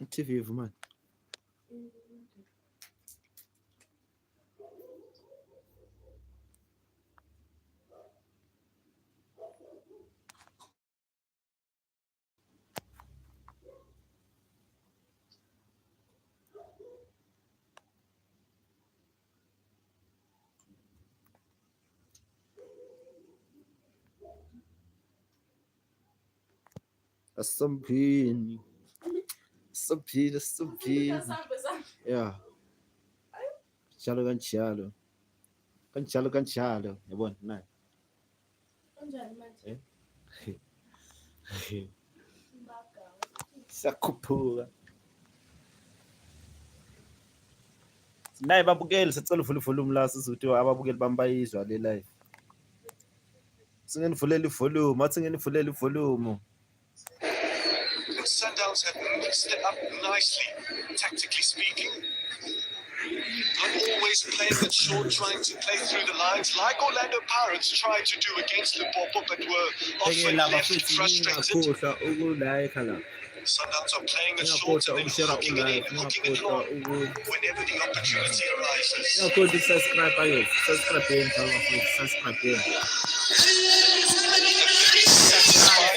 TV man. Asampini. Yeah. Kanjalo kanjalo. Kanjalo. Yabona nayi. Kanjani manje? Sakhuphuka. Nayi babukeli sicela uvule volume la sizothi ababukeli bami bayizwa le live. Singenivulela ivolume, athi ngenivulela ivolume. Sundowns have mixed it up nicely, tactically speaking. Not always playing it short, trying to play through the lines, like Orlando Pirates tried to do against Lupopo, but were often left frustrated. Sundowns are playing it short and then hooking it in, hooking it long, whenever the opportunity arises. Subscribe.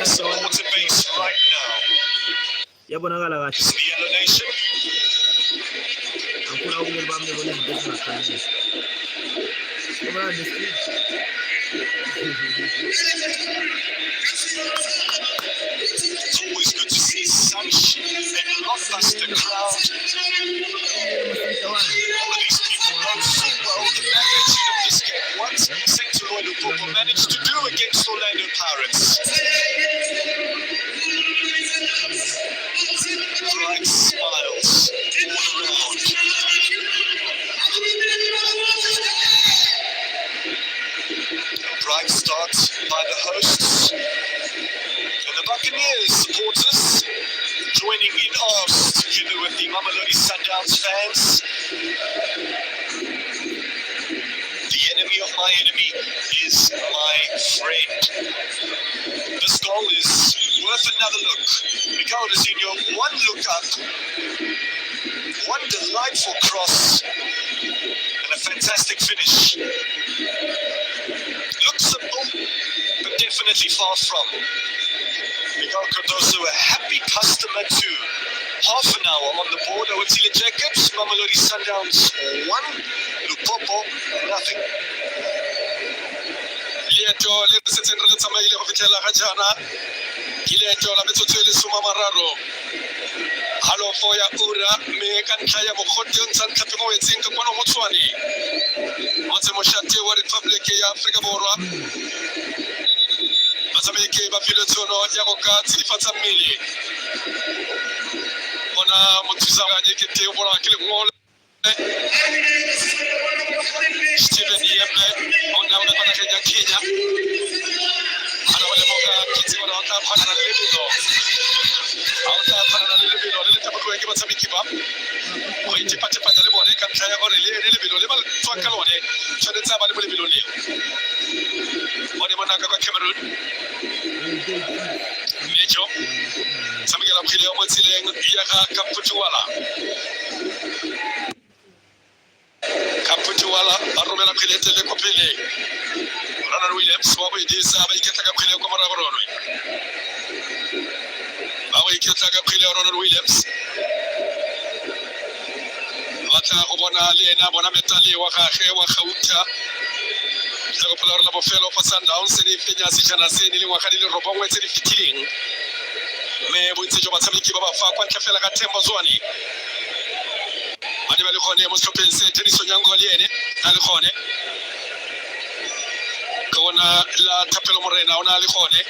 Supporter base right now. Yabonakala kahle. It's the Yellow Nation. Angifuna ukubukela bami bebona izinto ezingakhanyisi. Yabona nesikhulu. It's always good to see sunshine and blockbuster crowd. All of these people know full well the magnitude of this game. What St. Lupopo managed to do against Orlando Pirates. Bright smiles all around. A bright start by the hosts. And the Buccaneers supporters joining in arms together with the Mamelodi Sundowns fans. The enemy of my enemy is my friend. This goal is worth another look. Mkhaya, one look up, one delightful cross, and a fantastic finish. Looks simple, but definitely far from. Mkhaya Cardoso, a happy customer too. Half an hour on the board, Awatile Jacobs, Mamelodi Sundowns 1, Lupopo nothing. Lieto le setse re tsamaile go fitlhela ga jana ke leeto la metsotso e le soma mararo halofo ya ura mme ka ntlha ya mogote o ntshang tlhapi mo wetseng ka kwano mo Tshwane motse mošate wa Republic ya Afrika Borwa batsamaeki ba phile tšhono ya go ka tsidifatsa mmele bona mothusaganye ke teo bona ke lengolo Steven Yembe ona ona kwa Kenya Kenya ana wale moka kitsi wana wakapana na lelilo awutapana na lelilo le tabuko ke batshameki ba o itipate panya le bone ka ntlha ya gore le lelilo le ba tswaka lone tshwanetse ba le mo lebilo leo bone bona ka Cameroon Mejo samikela mkhile yo motsileng ya ga Kaputuwala Kaputuwala a romela mkhile tele ko pele Ronald Williams wa go idisa ba iketla ka mkhile ko moraborono ba go iketla ka mkhile Ronald Williams batla go bona le ena bona metale wa gage wa Gauteng tsa go pela la bofelo fa Sundowns le fenya sejana se le ngwaga di le robongwe tse di fitileng me bontsi jo batshameki ba ba fa kwa ntlha fela ka Themba Zwane ba le gone mo setlhopheng se Tediso Nyango le ene a le gone ka bona la Thapelo Morena ona le gone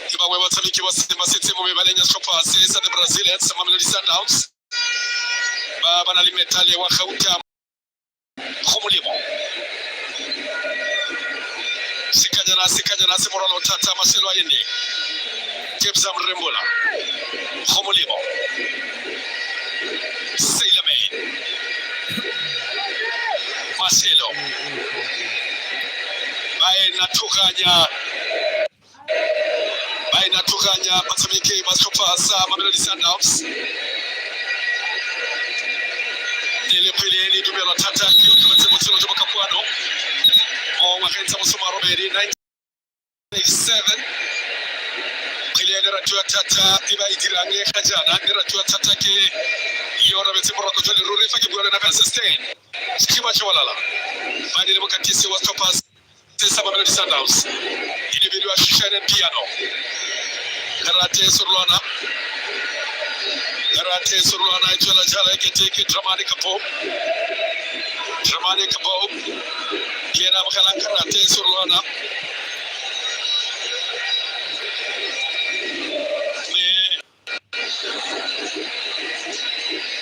ke bangwe batshameki ba setse mo mebaleng ya setlhopha se sa the Brazilians sa Mamelodi Sundowns ba bana le metale wa Gauteng go molemo sikanyana se moralo thata maselo a ene Kebza Mrembola go molemo Sailorman Marcelo baina tuganya batshameki ba setlhopha sa Mamelodi Sundowns Nele pele ni dumelo tata kio tumetse botselo jo bakapuano. O magenza mosoma Robert 1987. Pele ni ratua tata iba idirange khajana ni ratua tata ke yora betse moroko jo le ruri fa ke buela na ka sustain. Skiba chwalala. Bani le mokatisi wa stoppers tsa Mamelodi Sundowns. Ile video ashishane piano. Karate Surlana. Karate Surlana itola jala iketeke dramatic pop. Dramatic pop. Kiena makala Karate Surlana.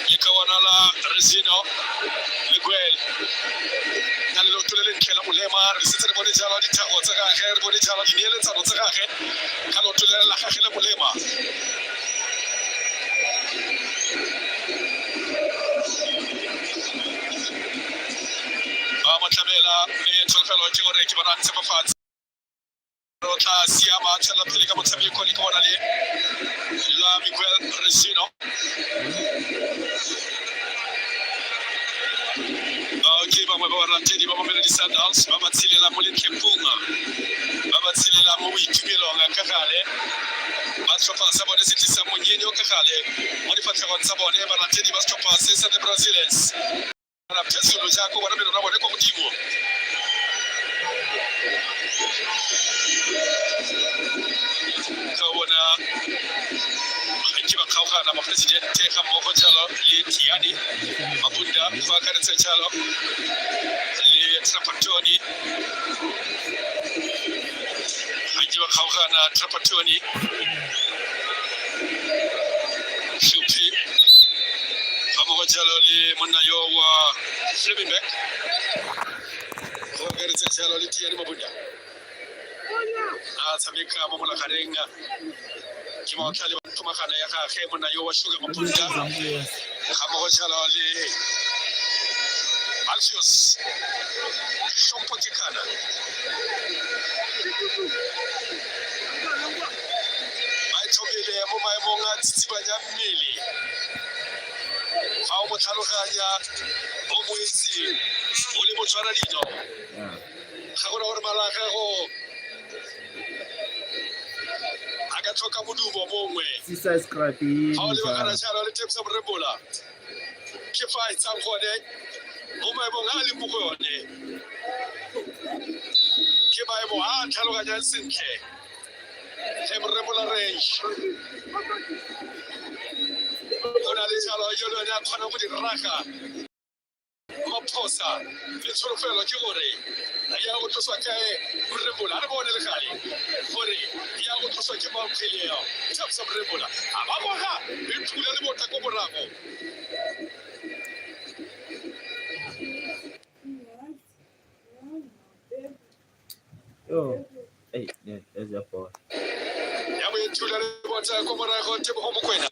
Likawana la Resino. Miguel. Nalilo tulele kela mulema risitse bone jala di thago tsa ga ge bone jala di niele tsa tsa ga ge ka lo tulele la ga le mulema. Matlamela le tsolfelo ke gore ke bona ntse fa fatshe ro tla siama tsela pele ka motshameko le bona le la Miguel Resino. Okay, ba mo ba ratedi ba Mamelodi Sundowns ba batsilela mo lekhepunga ba batsilela mo boitumelo nga ka gale ba tsofa sa bone se tlisa monyenyo ka gale mo difatlhego tsa bone ba ratedi ba tsofa se sa the Brazilians na phezulo ja go bona belo na bone go godimo. Ka bona ke ba khaogana ba presidente ga mmogo jalo le Tiani Mapunda fa ka re tsalo le Trapatoni ke ba khaogana Trapatoni Shupi fa mo jalo le monna yo wa Flemingbeck fa ka re tsalo le Tiani Mapunda tsameka mo molagarenga ke mo tlhale ba thomagana ya gagwe monna yo wa Sugar Mapunda ga mo jalo le Alcius Shompo Kekana ba thomile mo maemong a tsitsibanya mmele ga o mo tlhaloganya o mo itse o le motswara dino ga go gore malaga go aga tsoka modumo mongwe sisa scrappy ha o le ba kana jalo le tepsa borebola ke fa itsa gone o maemong a le mo go yone ke maemo a tlhaloganya sentle ke borebola range ona le jalo yo le ya khona go di raga maphosa le tsholofelo ke gore ya go tloswa kae borebola re bone le gale gore ya go tloswa ke ba phileo tsa borebola a ba boga le thula le bota go borago. Oh, hey, yeah, there's your ball. Ya mo thula le bota go borago te bo mo kwena.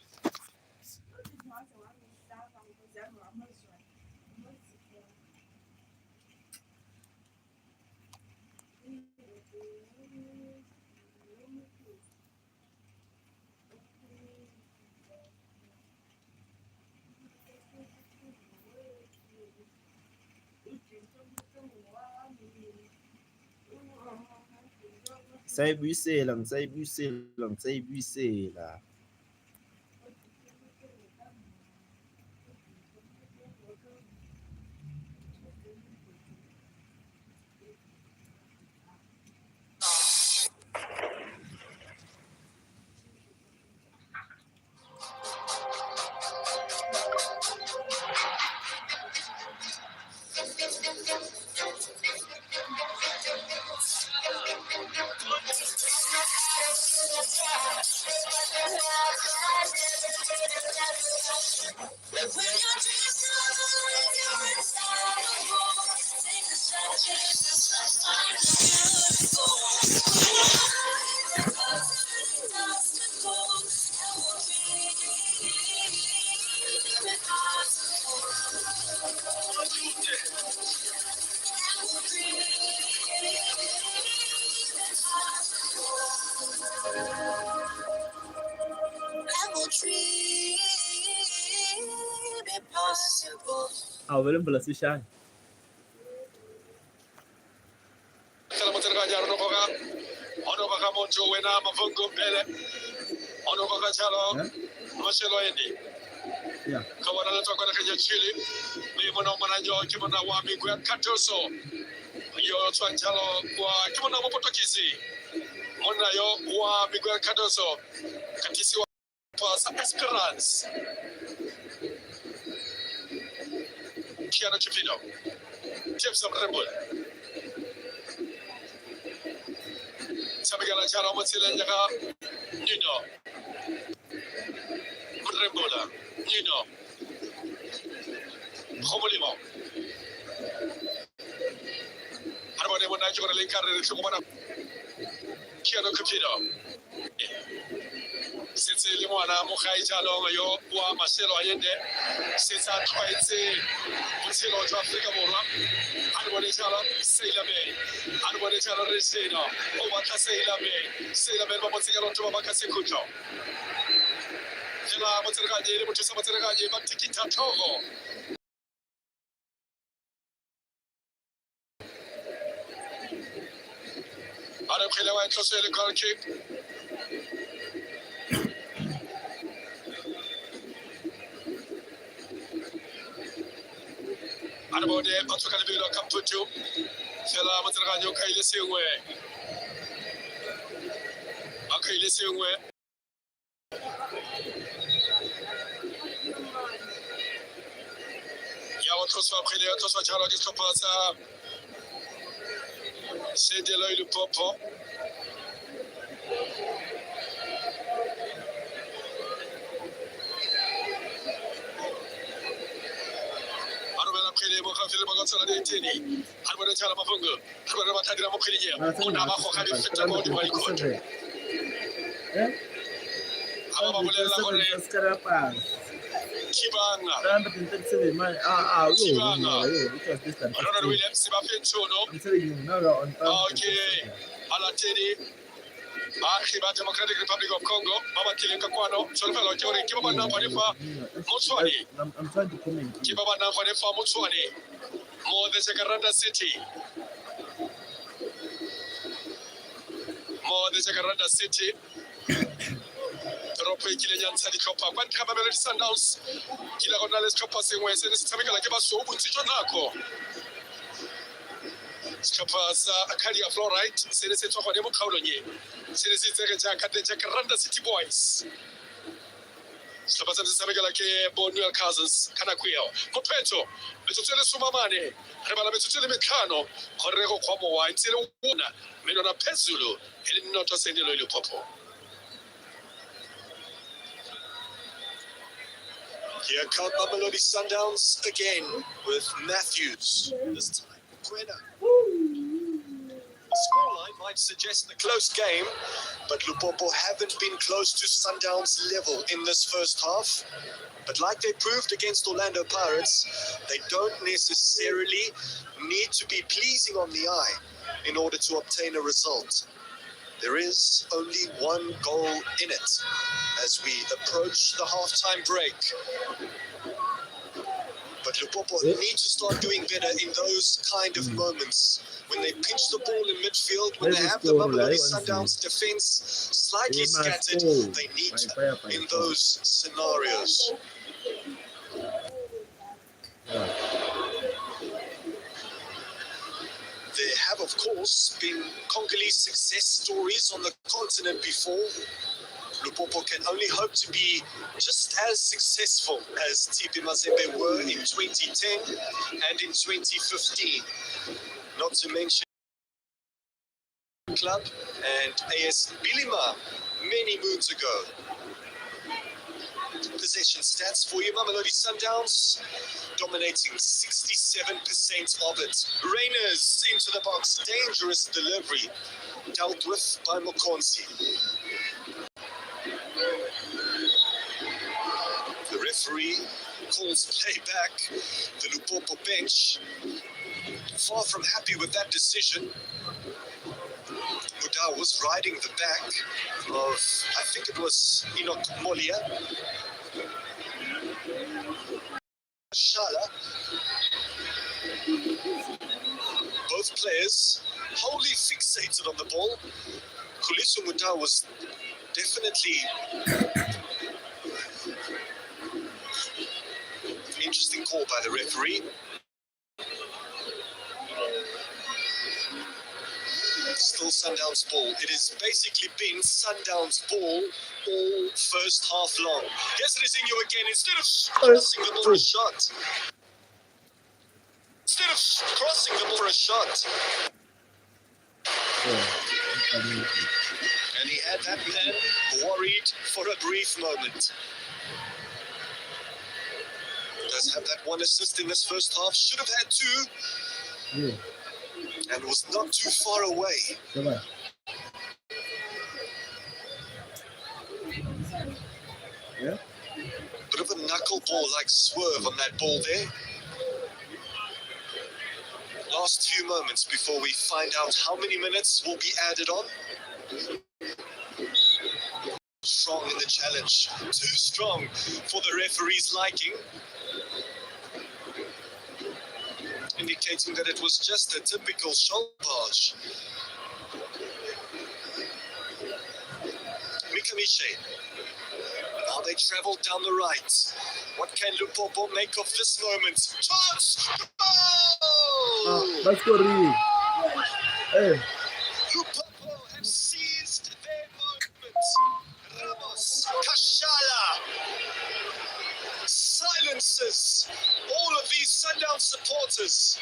Ngisayibuyisela. Dream impossible. Vele mvula sishaya. Kala motsereka ono ka monjo wena mavungu mbele ono ka chalo mashelo endi Yeah. kawana leto kwa kenya chili ni mwana njo kimona wa migwe katoso yo chalo kwa kimona mopotokisi mwana yo wa migwe katoso katisi wa pasa Esperance Kiana Chipino James Rembol Sabigala chalo motsile nyaka Nino Rembola Nino Homolimo Armane mona chukura linkare chukuma Kiana Chipino Since Limwana Mkhaya chalo yo wa Marcelo Ayende since I tried to Marcelo to Africa Mora Armane chalo Sailor Bay Armane chalo Resino Obaka Sailor Bay Bamotsika to Babaka Sekuto Hela Motsirgaji Mutusa Motsirgaji Batikita Togo Adam Khilawa close to the goal kick Arabode atuka libilo kamputu Fela Motsirgaji Kaile Singwe Akaile Singwe Yawa Toswa Khile Toswa Chalo Diskopasa Shezi Lupopo Phil Magotsala de Tini, Harvard Chalafungo, Harvard Matadra Mokinia, Navajo had it fit about my court. Kibanga, Ronald Williams, Sibafiano, okay, Alatedi. Akiba Democratic Republic of Congo, Baba Kilikakwano, Solfelo Jori, Kibaba Nampanifa, Motswani. I'm trying to comment. Kibaba Nampanifa, Motswani. More the Jacaranda City. More the Jacaranda City. Rope Kilian Sadi Copa, one Mamelodi Sundowns, Kila Gonzalez Copa, same way, and it's coming like a so good Tijonako. Scapas Acadia Fluorite, Senator Honemo Colony, Senator Jacaranda City Boys. Scapas and Samigala Bonuel Cousins, Canaquio, Copeto, Metotele Sumamane, Rebala Metotele Mecano, Corrego Como Wine, Una, Menona Pezulu, and not a Sandy Lupopo. Here come Mamelodi Sundowns again with Matthews. This time, Quena. The scoreline might suggest a close game, but Lupopo haven't been close to Sundowns' level in this first half. But like they proved against Orlando Pirates, they don't necessarily need to be pleasing on the eye in order to obtain a result. There is only one goal in it as we approach the halftime break. But Lupopo need to start doing better in those kind of moments. When they pinch the ball in midfield, when they have the Mamelodi Sundowns defense slightly scattered, they need in those scenarios. There have, of course, been Congolese success stories on the continent before. Lupopo can only hope to be just as successful as TP Mazembe were in 2010 and in 2015. Not to mention Club and AS Bilima many moons ago. Possession stats for you, Mamelodi Sundowns, dominating 67% of it. Rainers into the box, dangerous delivery, dealt with by Mokonzi. The referee calls play back. The Lupopo bench, far from happy with that decision. Mudau was riding the back of, I think it was Enoch Molia. Shala Both players wholly fixated on the ball. Khuliso Mudau was definitely an interesting call by the referee. Still Sundowns ball. It has basically been Sundowns ball all first half long. Yes, it is in you again. Instead of crossing the ball for a shot. Instead of crossing the ball for a shot. And he had that man worried for a brief moment. Does have that one assist in this first half. Should have had two. And was not too far away. Bit of a knuckleball-like swerve on that ball there. Last few moments before we find out how many minutes will be added on. Strong in the challenge. Too strong for the referee's liking. Indicating that it was just a typical shoulder barge. Mkhaya. Now they travel down the right. What can Lupopo make of this moment? Chance! Oh! Let's go, Rui. Hey. Lupopo have seized their moment. Ramos, Kashala silences all of these Sundowns supporters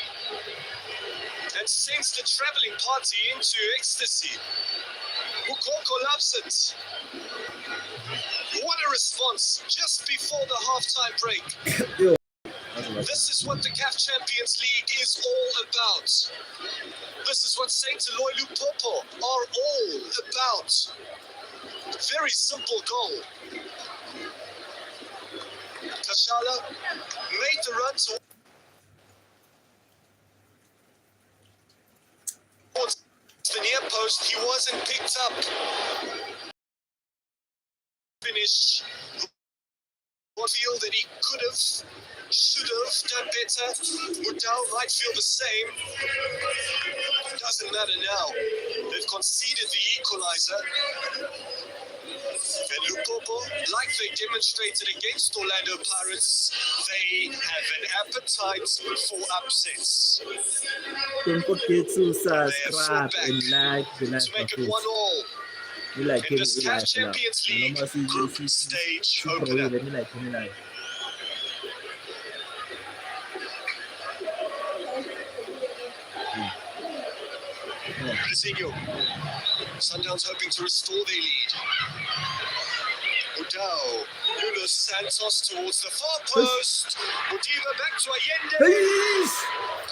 and sends the travelling party into ecstasy. Mkhaya loves it. What a response just before the halftime break. This is what the CAF Champions League is all about. This is what St. Eloy Lupopo are all about. Very simple goal. Kashala made the run towards the near post. He wasn't picked up. Finish. I feel that he could have, should have done better. Mudau might feel the same. Doesn't matter now. They've conceded the equalizer. And Lupopo, like they demonstrated against Orlando Pirates, they have an appetite for upsets. Don't forget to They have subscribe fought and like the to live make it page. 1-1 We like in him this CAF Champions League group stage opener. Coutinho. Sundowns hoping to restore their lead. Mudau. Nuno Santos towards the far post. Modiba back to Allende.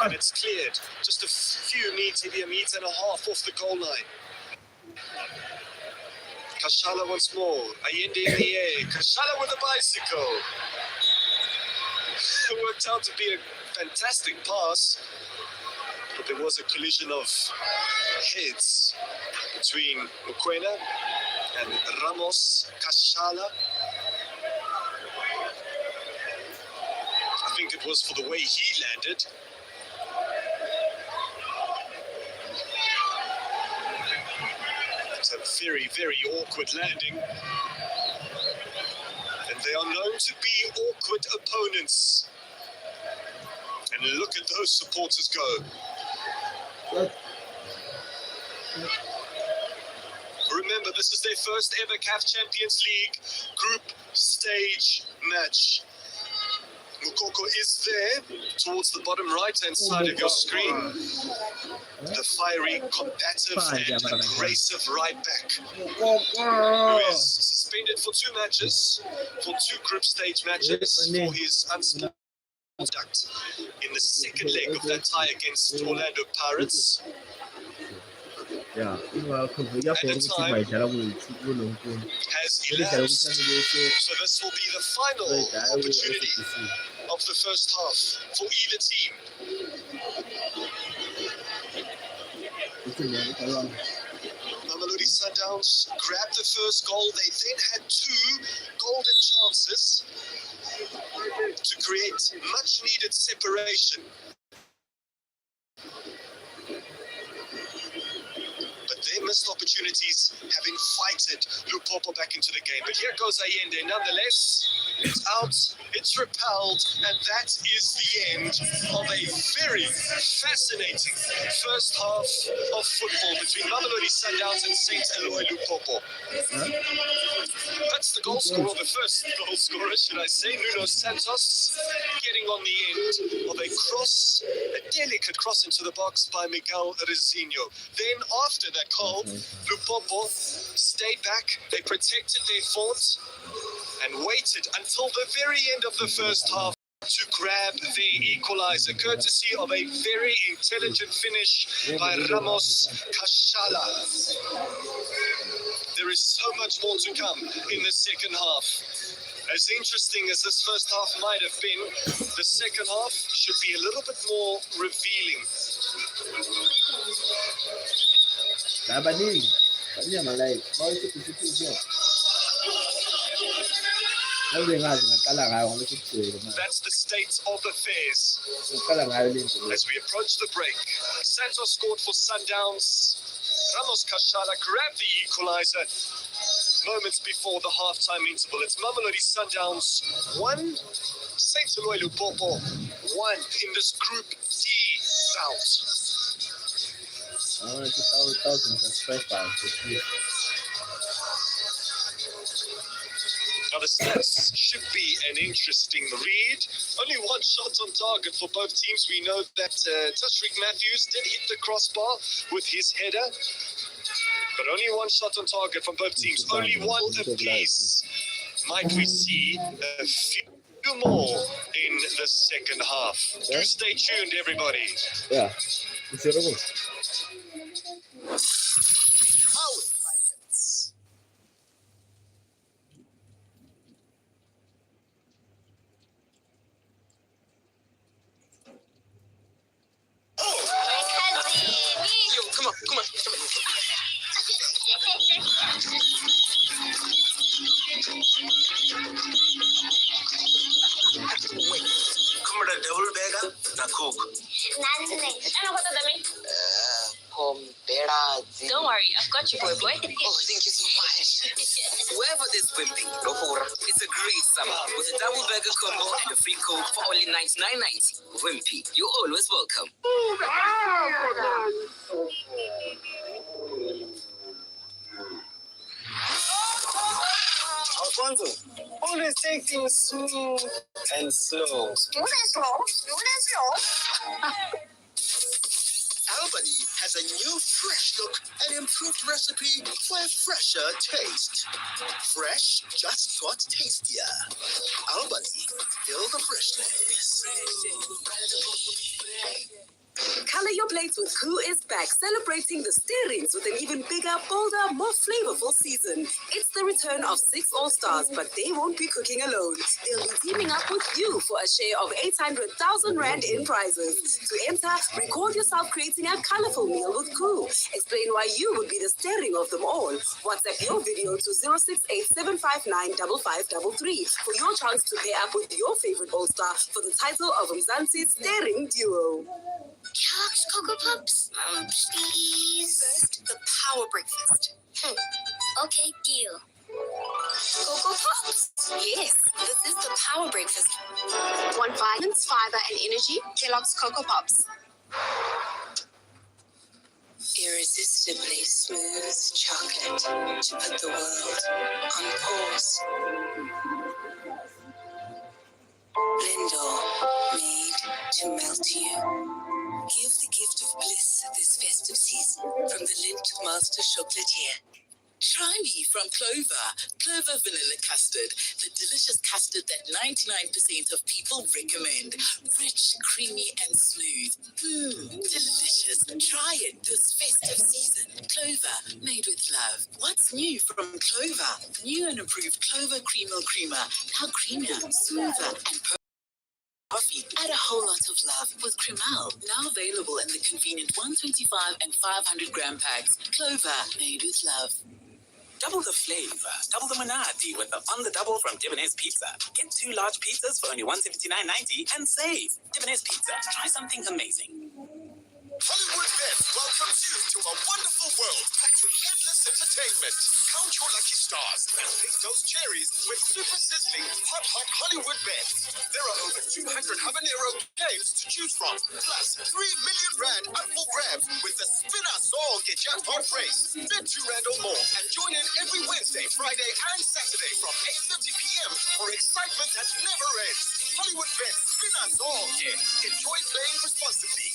And it's cleared. Just a few meters, maybe a meter and a half off the goal line. Kashala once more. Allende in the air. Kashala with a bicycle. It worked out to be a fantastic pass. But there was a collision of heads between Mkhaya and Ramos Kashala. I think it was for the way he landed. It's a very, very awkward landing. And they are known to be awkward opponents. And look at those supporters go. Remember, this is their first ever CAF Champions League group stage match. Mkhaya is there towards the bottom right-hand side of your screen. The fiery, combative and aggressive right back. Who is suspended for 2 matches, for 2 group stage matches for his unsportsmanlike conduct in the second leg of that tie against Orlando Pirates. Yeah, At the time has elapsed, so this will be the final opportunity of the first half for either team. Mamelodi Sundowns grabbed the first goal. They then had 2 golden chances to create much needed separation. opportunities have invited Lupopo back into the game. But here goes Allende. Nonetheless, it's out, it's repelled, and that is the end of a very fascinating first half of football between Mamelodi Sundowns and St. Eloi Lupopo. That's the goal scorer, the first goal scorer, should I say, Nuno Santos, getting on the end of a cross, a delicate cross into the box by Miguel Rezinho. Then after that goal, Lupopo stayed back, they protected their fort and waited until the very end of the first half to grab the equalizer, courtesy of a very intelligent finish by Ramos Kashala. There is so much more to come in the second half. As interesting as this first half might have been, the second half should be a little bit more revealing. That's the state of affairs. As we approach the break, Santos scored for Sundowns. Ramos Kashala grabbed the equalizer moments before the halftime interval. It's Mamelodi Sundowns 1, St. Eloi Lupopo 1 in this Group D bout. Now the stats should be an interesting read. Only one shot on target for both teams. We know that Tashreeq Matthews did hit the crossbar with his header, but only one shot on target from both teams. Only one apiece. Might we see a few more in the second half? Do stay tuned, everybody. Yeah. Come on. Wait, come on, a double bagger, na coke. Don't worry, I've got you, boy. Oh, thank you so much. Wherever there's Wimpy, it's a great summer with a double burger combo and a free coke for only $99.90. Wimpy, you're always welcome. Alfonso, always take things smooth and slow. Albany has a new fresh look and improved recipe for a fresher taste. Fresh just got tastier. Albany, feel the freshness. Color your plates with Koo is back, celebrating the steerings with an even bigger, bolder, more flavorful season. It's the return of 6 All-Stars, but they won't be cooking alone. They'll be teaming up with you for a share of 800,000 Rand in prizes. To enter, record yourself creating a colorful meal with Koo. Explain why you would be the steering of them all. WhatsApp your video to 0687595533 for your chance to pair up with your favorite All-Star for the title of Mzansi's steering duo. Kellogg's Cocoa Pops? Please. First, the power breakfast. Okay, deal. Cocoa Pops? Yes, this is the power breakfast. Want vitamins, fiber, and energy? Kellogg's Cocoa Pops. Irresistibly smooth chocolate to put the world on pause. Lindor, made to melt you. Give the gift of bliss this festive season from the Lindt Master Chocolatier. Try me from Clover Vanilla Custard, the delicious custard that 99% of people recommend. Rich, creamy, and smooth. Delicious. Try it this festive season. Clover, made with love. What's new from Clover? The new and improved Clover Creamer Creamer. Now creamier, smoother, and coffee. Add a whole lot of love with Cremel. Now available in the convenient 125 and 500 gram packs. Clover, made with love. Double the flavor, double the monarchy with the On the Double from Dibonese Pizza. Get 2 large pizzas for only $179.90 and save. Dibonese Pizza, try something amazing. Hollywood Bet welcomes you to a wonderful world packed with endless Entertainment. Count your lucky stars and pick those cherries with super sizzling hot Hollywood bets. There are over 200 habanero games to choose from, plus 3 million rand up for grabs with the Spinner Song Jackpot Race. Bet 2 rand or more and join in every Wednesday, Friday, and Saturday from 8:30 p.m. for excitement that never ends. Hollywood bets, Spinner Song. Enjoy playing responsibly.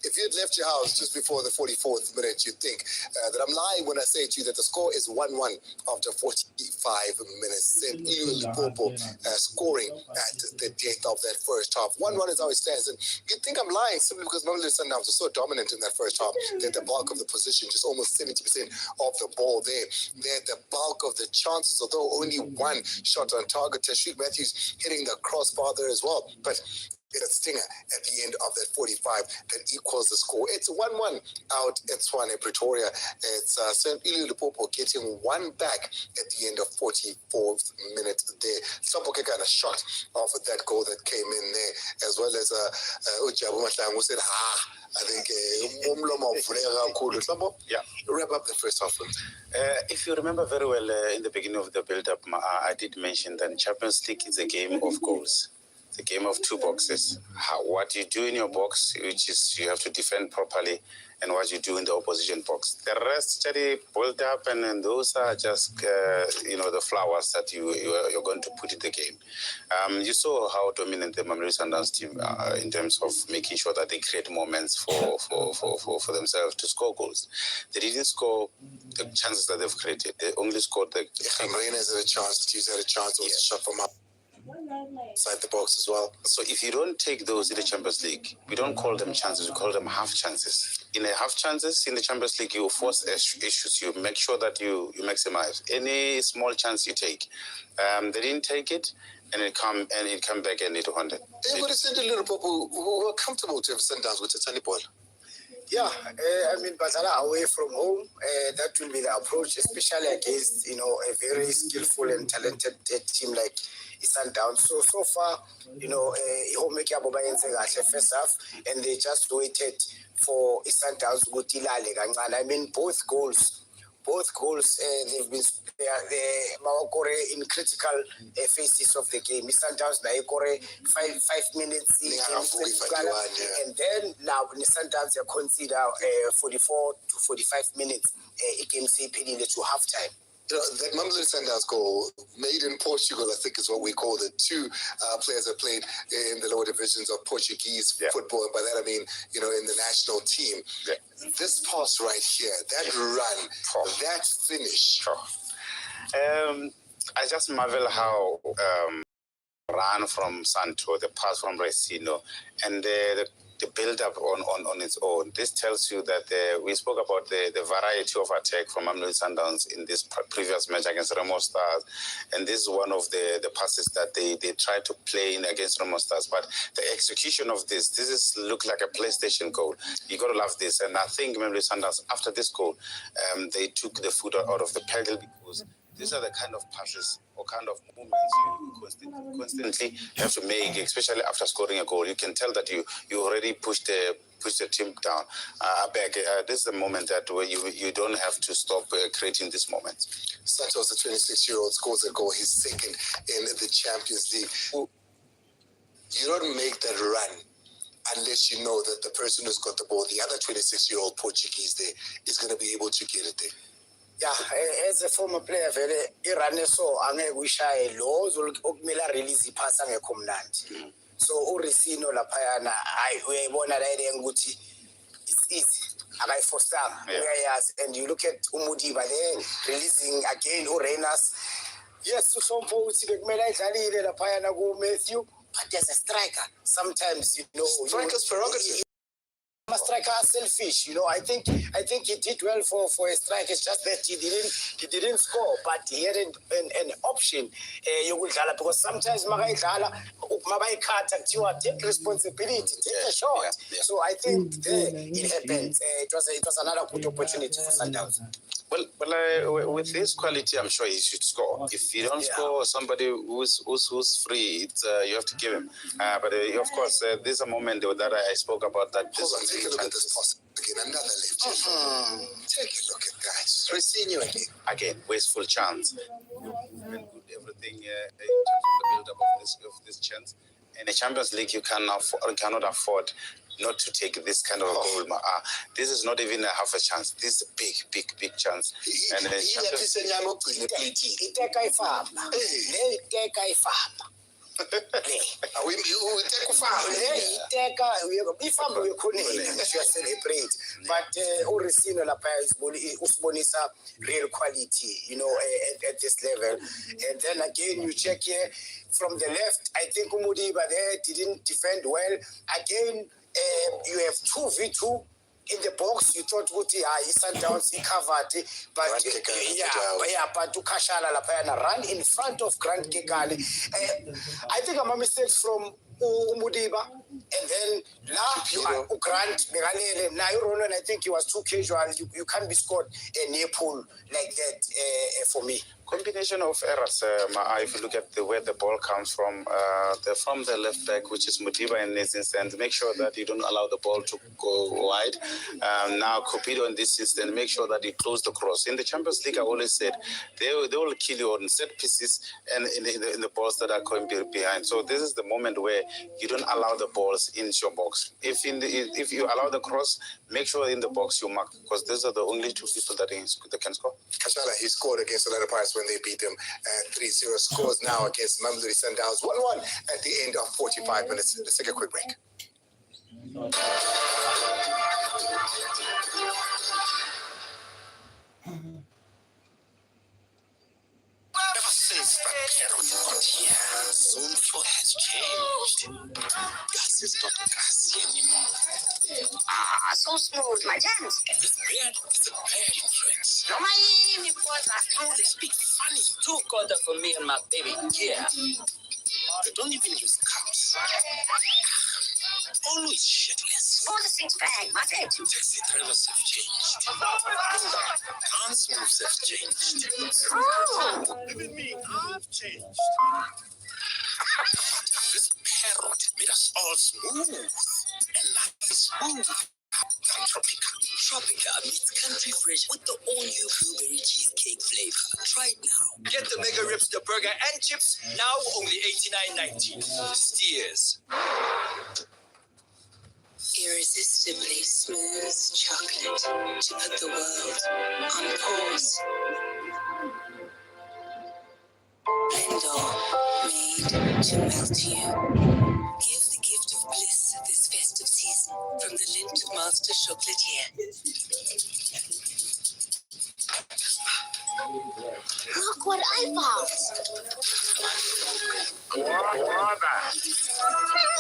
If you had left your house just before the 44th minute, you'd think that I'm lying when I say to you that the score is 1-1 after 45 minutes. Lupopo scoring at the death of that first half. 1-1 is how it stands. And you'd think I'm lying simply because Mamelodi Sundowns were so dominant in that first half that the bulk of the position, just almost 70% of the ball there. They had the bulk of the chances, although only one shot on target. Tashreeq Matthews hitting the crossbar there as well. But it's a stinger at the end of that 45 that equals the score. It's 1-1 out at Tshwane, Pretoria. It's Lupopo getting one back at the end of 44th minute there. Sopoke kind of shocked off of that goal that came in there, as well as Ujabu Matlang, who said, I think yeah. Wrap up the first half. If you remember very well, in the beginning of the build-up, I did mention that Champions League is a game of goals. The game of two boxes. What you do in your box, which is you have to defend properly, and what you do in the opposition box. The rest, the build up, and those are just the flowers that you're going to put in the game. You saw how dominant the Mamelodi Sundowns team in terms of making sure that they create moments for themselves to score goals. They didn't score the chances that they've created. They only scored the. Marina's had a chance. Tuesday had a chance. Also shot from up. Inside the box as well. So if you don't take those in the Champions League, we don't call them chances, we call them half chances. In a half chances in the Champions League, you force issues, you make sure that you maximize any small chance you take. They didn't take it, and it come back and it won it. Hey, what is it, little people who are comfortable to have Sundowns with a tiny ball? Yeah, Bazala away from home, that will be the approach, especially against, a very skillful and talented team like Sundowns. So far, first half, and they just waited for Sundowns to go both goals, they've been in critical phases of the game. Sundowns 5 minutes and then now Sundowns consider 44 to 45 minutes game to half time. That Mamelodi Sundowns goal made in Portugal, I think is what we call the two players that played in the lower divisions of Portuguese football. And by that I mean, in the national team. Yeah. This pass right here, that run, that finish. I just marvel how run from Santo, the pass from Resino, and the build-up on its own. This tells you that we spoke about the variety of attack from Mamelodi Sundowns in this previous match against Remo Stars, and this is one of the passes that they tried to play in against Remo Stars, but the execution of this look like a PlayStation goal. You got to love this, and I think Mamelodi Sundowns, after this goal, they took the foot out of the pedal, because these are the kind of passes or kind of movements you constantly have to make, especially after scoring a goal. You can tell that you already pushed the team down. Back. This is the moment that where you don't have to stop creating these moments. Santos, the 26-year-old, scores a goal, his second in the Champions League. You don't make that run unless you know that the person who's got the ball, the other 26-year-old Portuguese there, is going to be able to get it there. Yeah, as a former player, irane so angekushaya lo okumela release ipass angekho mnandi. So uResino laphayana uyayibona la ile ukuthi it's easy. Akayifostanga uyayazi, and you look at Umudiba there releasing again uRenas. Yes, uSompo uthi bekumela idlalile laphayana ku Matthew, but as a striker sometimes strikers prerogative. Striker are selfish, I think he did well for a strike. It's just that he didn't score, but he had an option. Because sometimes take responsibility, take a shot. So I think it happened. It was another good opportunity for Sundowns. Well, Well, with his quality, I'm sure he should score. If you don't score, somebody who's free, it's, you have to give him. But of course, this is a moment that I spoke about. That hold on, take a look at this pass again. Another left. Take a look at that. Resinho again, wasteful chance. Everything in terms of the build-up of this chance. In a Champions League, you cannot afford not to take this kind of goal. This is not even a half a chance. This is a big chance. And but Orisino lapha usibonisa real quality, you know, at this level. And then again, you check here from the left. I think Umudiba there didn't defend well. Again, you have 2v2 in the box. You thought Sundowns he covered, but but to Kashala lapha run in front of Grant Kekale. I think I'm a mistake from Umudiba, and then now Grant Megalele. Now Ronan, I think he was too casual. You can't be scored a near pull like that for me. Combination of errors. If you look at where the ball comes from the left back, which is Mudiba in this instance, make sure that you don't allow the ball to go wide. Now, Cupido in this instance, make sure that you close the cross. In the Champions League, I always said they will kill you on set pieces and in the balls that are going behind. So this is the moment where you don't allow the balls into your box. If you allow the cross, make sure in the box you mark, because these are the only two people that can score. Kashala, he scored against the Orlando Pirates when they beat them 3-0. Scores now against Mamelodi Sundowns 1-1 at the end of 45 minutes. Let's take a quick break. Ever since that carrot got here, Zone 4 has changed. Gas is not gas anymore. So smooth, my jams. This beard is a bad influence. No, my boys are How they speak funny. Too cold for me and my baby. Yeah. They don't even use cups. Always shitless. all the six bag, my bag. Taxi drivers have changed. Dance moves have changed. Oh. Even me, I've changed. This parrot made us all smooth. And life is smooth. Tropica. Tropica meets country fresh with the all-new blueberry cheesecake flavor. Try it now. Get the mega rips, the burger and chips, now only $89.90. Steers. Irresistibly smooth chocolate to put the world on pause. Blendor, made to melt you. Give the gift of bliss this festive season from the Lindt Master Chocolatier. Look what I found.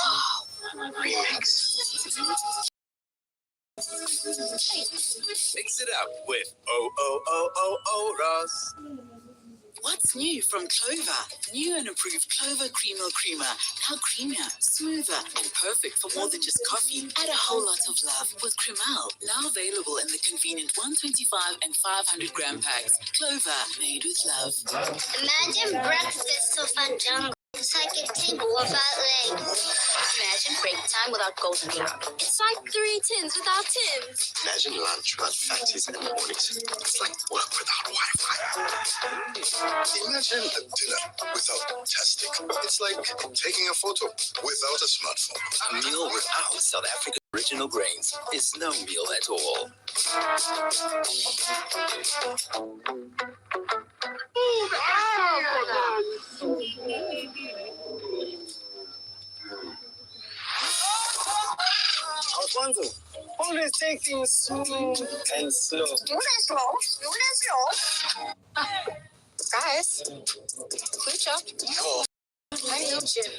Wow. Remix. Mix it up with Ross. What's new from Clover? New and improved Clover Creamer Creamer. Now creamier, smoother, and perfect for more than just coffee. Add a whole lot of love with Cremel. Now available in the convenient 125 and 500 gram packs. Clover, made with love. Imagine breakfast of a jungle. It's like a tingle without legs. Imagine break time without ghost meat. It's like 3 tins without Tims. Imagine lunch without fatties in the mornings. It's like work without Wi-Fi. Imagine a dinner without testing. It's like taking a photo without a smartphone. A meal without South African original grains is no meal at all. Alfonso, always take things smooth and slow. Guys, switch up. I need Jim.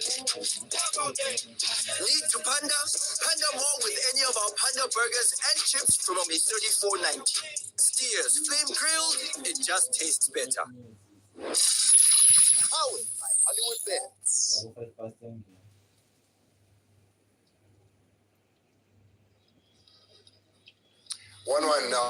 Need to Panda? Panda more with any of our Panda burgers and chips from only $34.90. Steers, flame grilled, it just tastes better. Powered by Hollywood Bets. 1-1 now.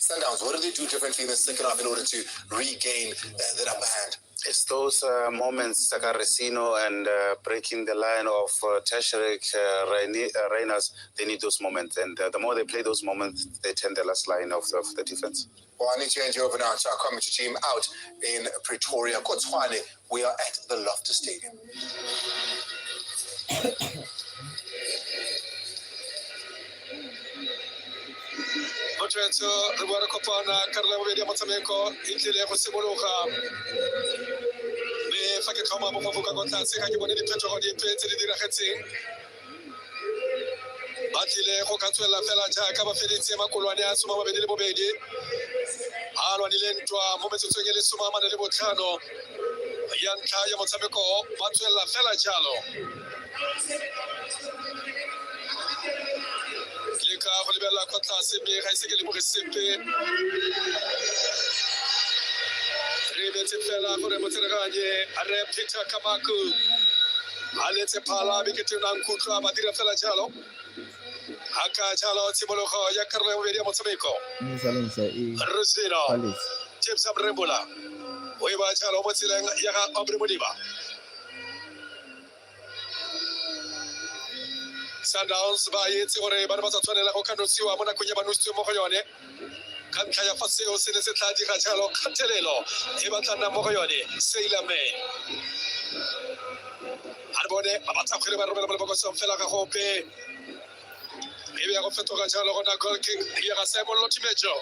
Sundowns, what did they do differently in the second half in order to regain that upper hand? It's those moments, Sakaresino and breaking the line of Tashrik Reyners, they need those moments. And the more they play those moments, they turn the last line of the defense. Well, I need to hand you over now to our commentary team out in Pretoria. Kotswane, we are at the Loftus Stadium. Motretso re bua re kopana ka re la bobedi ya motshameko e tlile go simologa mme fa ke tlhoma bofofo ka ko tlase ga ke bone diphetogo dipe tse di diragetseng ba tlile go ka tswelela fela jaaka ba feditse makolwane a 22 a lwanile ntwa mo metsotsong e le 45 ya ntlha ya motshameko ba tswelela fela jalo leka go lebella kwa tlase mme ga ise ke le moresepe re betse fela gore motsereganye a re Peter Kamaku a letse phala bekete na nkutlwa ba dira fela jalo aka jalo tshimologo ya karolo ya bobedi ya motshameko Rusino James Abrebola o e ba jalo mo tseleng ya ga Abremodiba Sundowns ba yetse gore ba tsa tshwanela go kanosiwa mo nakong ya banostwe mo go yone ka ntlha ya fa seo se ne se tla dira jalo kgatelelo e batlana mo go yone Seilaman a bone ba batla kgwele ba romela bolebokosong fela ga gope e be ya go fetoga jalo gona goal kick ya ga Simon Lotimejo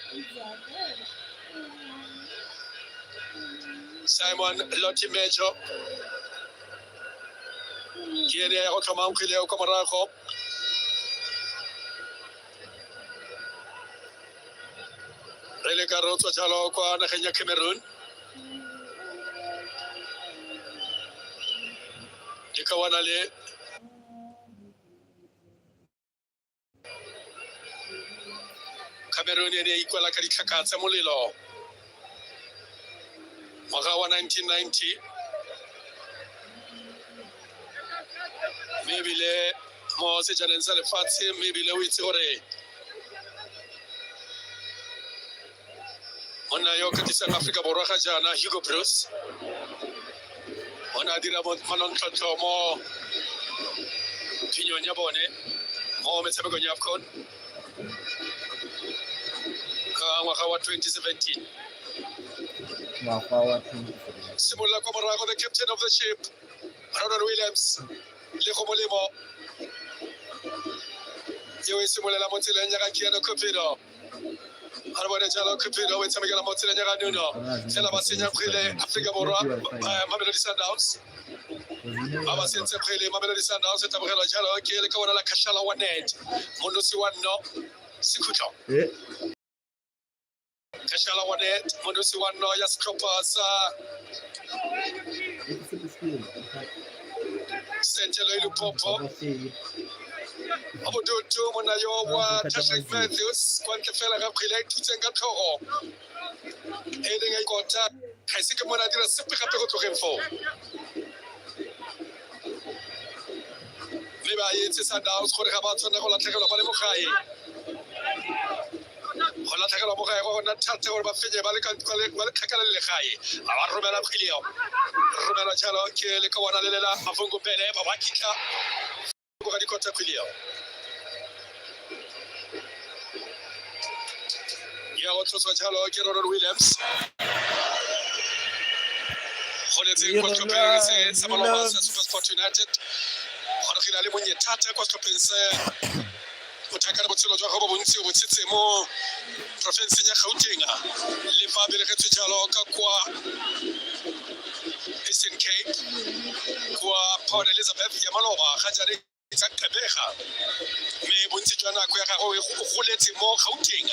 ke ene ya go tlhoma nkgile o kwa morago re le ka rotswa jalo kwa nageng ya Cameroon ke ka wana le Cameroon ene ikwela ka ditlhaka tsa molelo ngwaga wa 1990 mebile mo sejaneng sa lefatshe mebile o itse gore monna yo katisang Afrika Borwa ga jana Hugo Bruce ona dira manontlhotlho mo pinyong ya bone mo metshamekong ya AFCON ka ngwaga wa 2017 simolola kwa morago the captain of the ship Ronald Williams le go molemo yo e simolela mo tseleng ya ga Kiano Cupido a re bone jalo Cupido o e tshamekela mo tseleng ya ga Nuno fela ba senya kgwele Afrika Borwa Mamelodi Sundowns ba sentse kgwele Mamelodi Sundowns e tabogela jalo ke le ka bona la Kashala wa net monosi wa no Sikhutlo Kashala wa net monosi wa no ya Skoppa sa Sentelo Lupopo Abudutu mona yo wa Tashrik Matthews kwa nkefela ga kgwele tutseng ka tlhogo e leng e kota ga ise ke mona dira sepe gape go tlogeng fo mme ba yetse Sundowns gore ga ba tshwanela go latlhegelwa ba le Mkhaya go latlhegelwa Mkhaya go gona thata gore ba fenye ba le kgakala le legae a ba romela kgweleo romela jalo ke le ka wana lelela mafungo pele ba ba kitla go ga dikota kgweleo ya go tloswa jalo ke Ronald Williams go letse kwa tlhopheng se sa baloba sa SuperSport United go re le monnye thata kwa tlhopheng se bothakana botshelo jwa go bontsi o botsitse mo province ya Gauteng le fa belegetswe jalo ka kwa Eastern Cape kwa Port Elizabeth ya maloba ga jare tsa Kebega me bontsi jwa nako ya gago go goletse mo Gauteng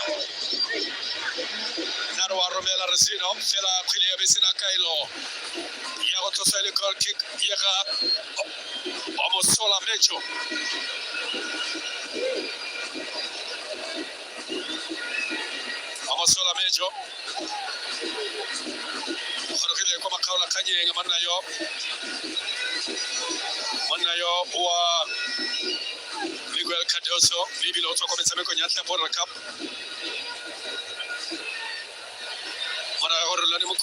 naro wa romela Resino fela kgwele ya besena kaelo ya go tlosa le goal kick ya ga Omosola Mejo Omosola Mejo gorogile kwa makaola kanyeng manna yo wa Miguel Cardoso maybe lo tswa kwa metshameko ya World Cup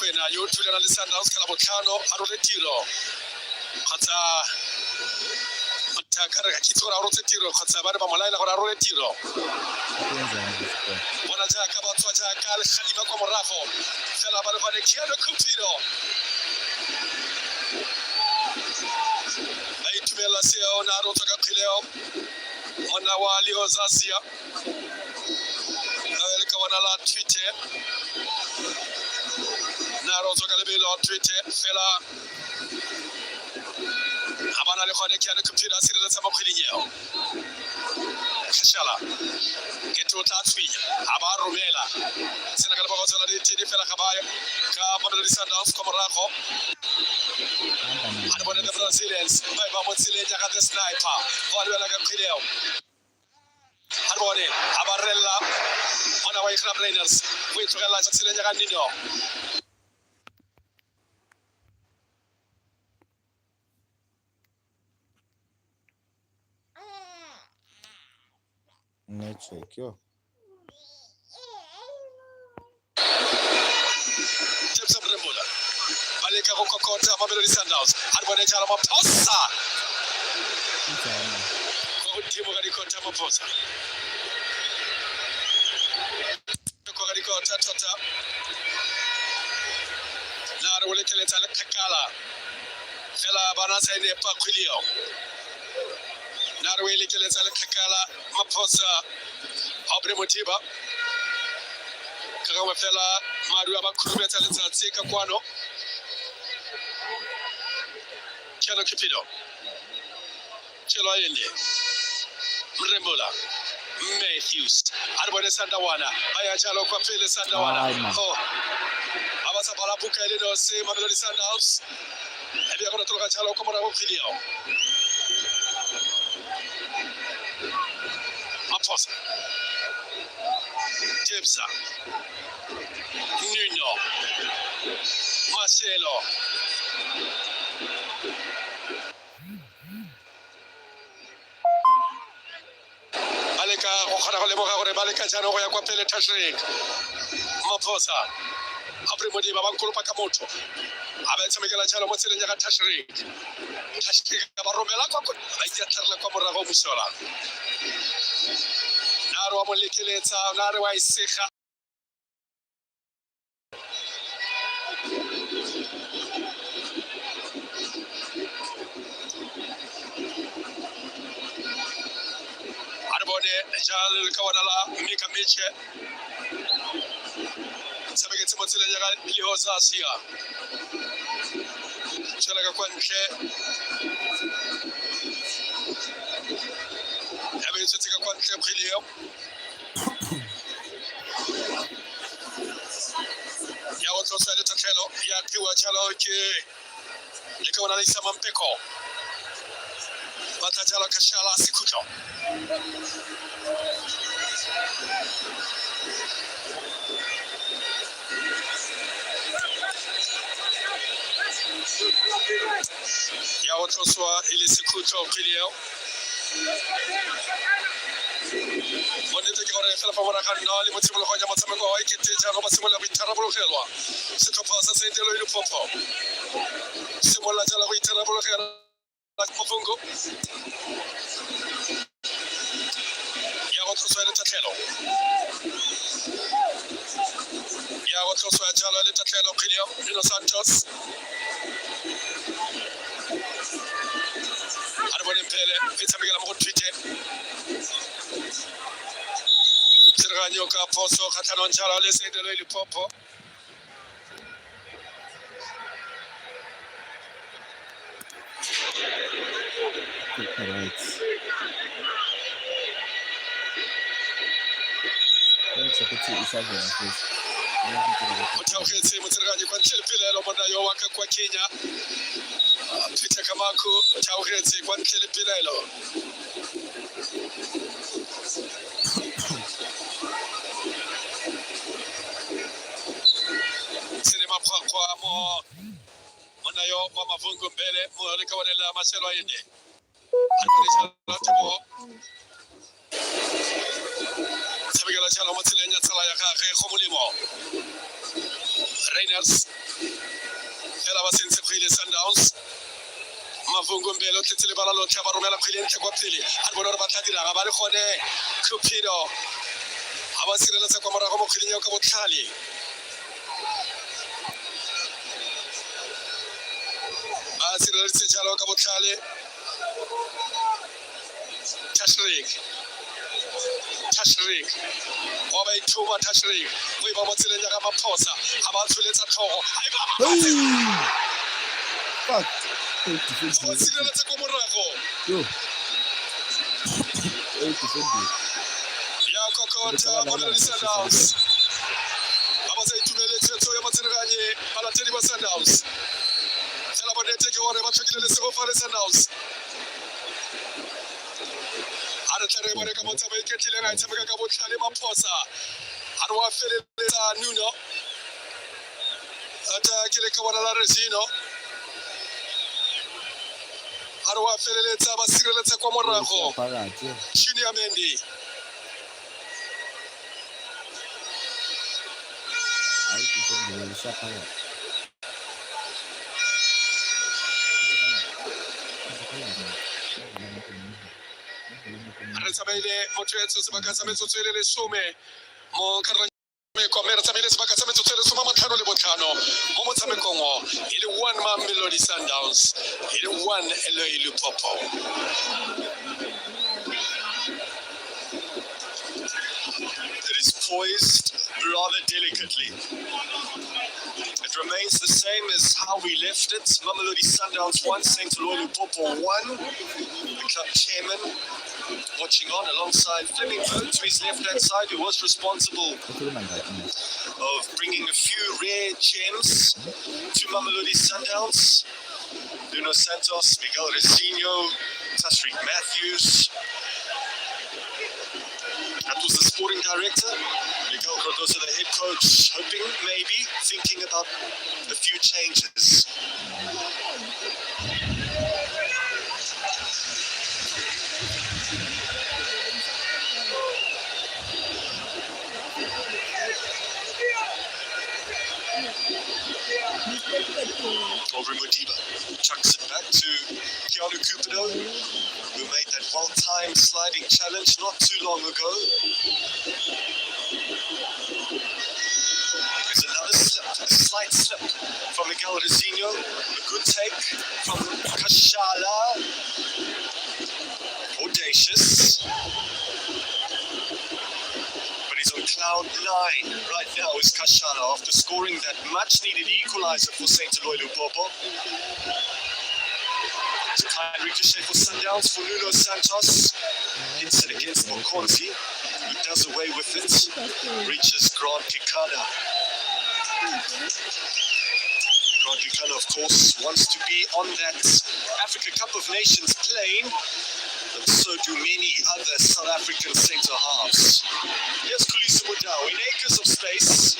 Mokwena yo thulela le Sundowns ka la botlhano a role tiro kgotsa Takara ke tsora rotse tiro kgotsa ba re ba molaela gore a role tiro bona jaaka ba tswa jaaka le kgalima kwa morago fela ba re gone Kiano Kupiro ba itumela seo na rotsa ka kgileo mona wa Leo Zazia le ka wana la Twitter na rotsa ka lebelo Twitter fela abana le gone Kiano Kupiro a sireletsa mokgweding Kashala ke tota tswinya aba romela sena ka le ba tsela di tidi fela ga baya ka Mamelodi Sundowns kwa morago a bona the Brazilians ba mo tsilenya ka the sniper ba lwela ka phileo a bone abarella ona wa Club Raiders go itlogela tsilenya ka Nino network yo James Abremola baleka go kokota Mamelodi Sundowns a bone jalo maphosa go dimo ga dikota maphosa go ga dikota tota na re lekeletsa le khakala fela bana sa ine pa khwilio na re lekeletsa le khakala maphosa Abremotiba kaga fela maru aba khurubetsa letsatsi ka kwano Kiano Kupiro Chelo yende Mremola Matthews aribone Sandawana aya jalo kwa pele Sandawana oh abasa bala buka ile no se Mamelodi Sundowns ebya kona toloka jalo kwa mara khilio Aposa Tebza Nuno Marcelo Baleka go khona go leboga gore baleka jana go ya kwa pele Tashrik Maposa Abremodi ba bankolopa ka motho a ba tsamekela jalo mo tseleng ya ka Tashrik ba romela kwa ba ithatlela kwa morago mosola naro mo lekeletsa nare wa isega Jal kawanala Mika Miche Sabeketse motsile ya Leo Zazia Chala kwa nje Yabe tsotika kwa nje khilio Ya otro sale takelo ya kiwa chalo ke likawana lisa mampeko Batajala kashala sikucho Ya otro soir il est sikucho kilio Bonete ke gore fela fa bona ka nna le motsimolo go ja matsameko wa ikete jalo ba simola go itharabologelwa se tlhopha sa Sendelo ile Lupopo simola jalo go itharabologelwa Mofungo Ya otro soir le tatlelo Ya otro soir jalo le tatlelo kilio Nino Santos Arbone Mpele itsamekela mo go Twitter Sirganyo ka poso khatlhanong jalo le Sendelo ile Lupopo right Thanks for the isavela please Mutawkhetse mutsirganyo kwa ntlelipilelo mona yo waka kwa Kenya Peter Kamaku mutawkhetse kwa ntlelipilelo Sinema kwa mo mona yo wa mavungu mbele mo likawanela maselo yende Sabigala chalo motsilenya tsala ya gage go molemo Rainers. Ela va sense khwile Sundowns. Mavungu mbelo tletse le bala lotlhe ba romela khwile ntle kwa pele. A bona re batla dira ga ba le gone Cupido. Ha ba sireletsa kwa morago mo khwileng ya ka botlhale. Ba sireletsa jalo ka botlhale. Tashrik. Oba ithuba Tashrik. We ba motseleng ya ka maphosa. Ha ba tsholetsa tlhogo. Ai ba ba. Fuck. Ba sireletsa kwa morago. Yo. Ya kokota Mamelodi Sundowns. Abase itumele tsetso ya matseneganye balatedi ba Sundowns. Tsela bonete ke hore ba tlhokile le sego fa le Sundowns. Are tlare bone ka motsa ba iketlile ga tshameka ka botlhale ba phosa. Are wa feleletsa Nuno. Ata ke le ka bona la Resino. Are wa feleletsa ba sireletsa kwa morago. Junior Mendy. Re tsamaile motho sebaka sa metsotso le 10 mo karantsho me tsamaile sebaka sa metsotso le 15 mo motshamekong o ile 1 Mamelodi Sundowns ile 1 Lupopo. It is poised rather delicately. It remains the same as how we left it. Mamelodi Sundowns 1, St. Lupopo 1. The club chairman watching on alongside Fleming Bird to his left-hand side, who was responsible of bringing a few rare gems to Mamelodi Sundowns. Nuno Santos, Miguel Resinho, Tashrik Matthews. That was the sporting director. Miguel Cardoso, the head coach, hoping, maybe, thinking about a few changes. Over Modiba chucks it back to Keanu Cupido, who made that well-timed sliding challenge not too long ago. There's another slip, a slight slip from Miguel Resinho. A good take from Kashala. Audacious. But he's on cloud 9 right now is Kashala after scoring that much-needed equalizer for St. Lupopo. It's a kind ricochet for Sundowns for Nuno Santos. Hits it against Mokonzi, who does away with it. Reaches Grant Kikana. Grant Kikana, of course, wants to be on that Africa Cup of Nations plane, but so do many other South African centre-halves. Here's Kulisa Mudau in acres of space.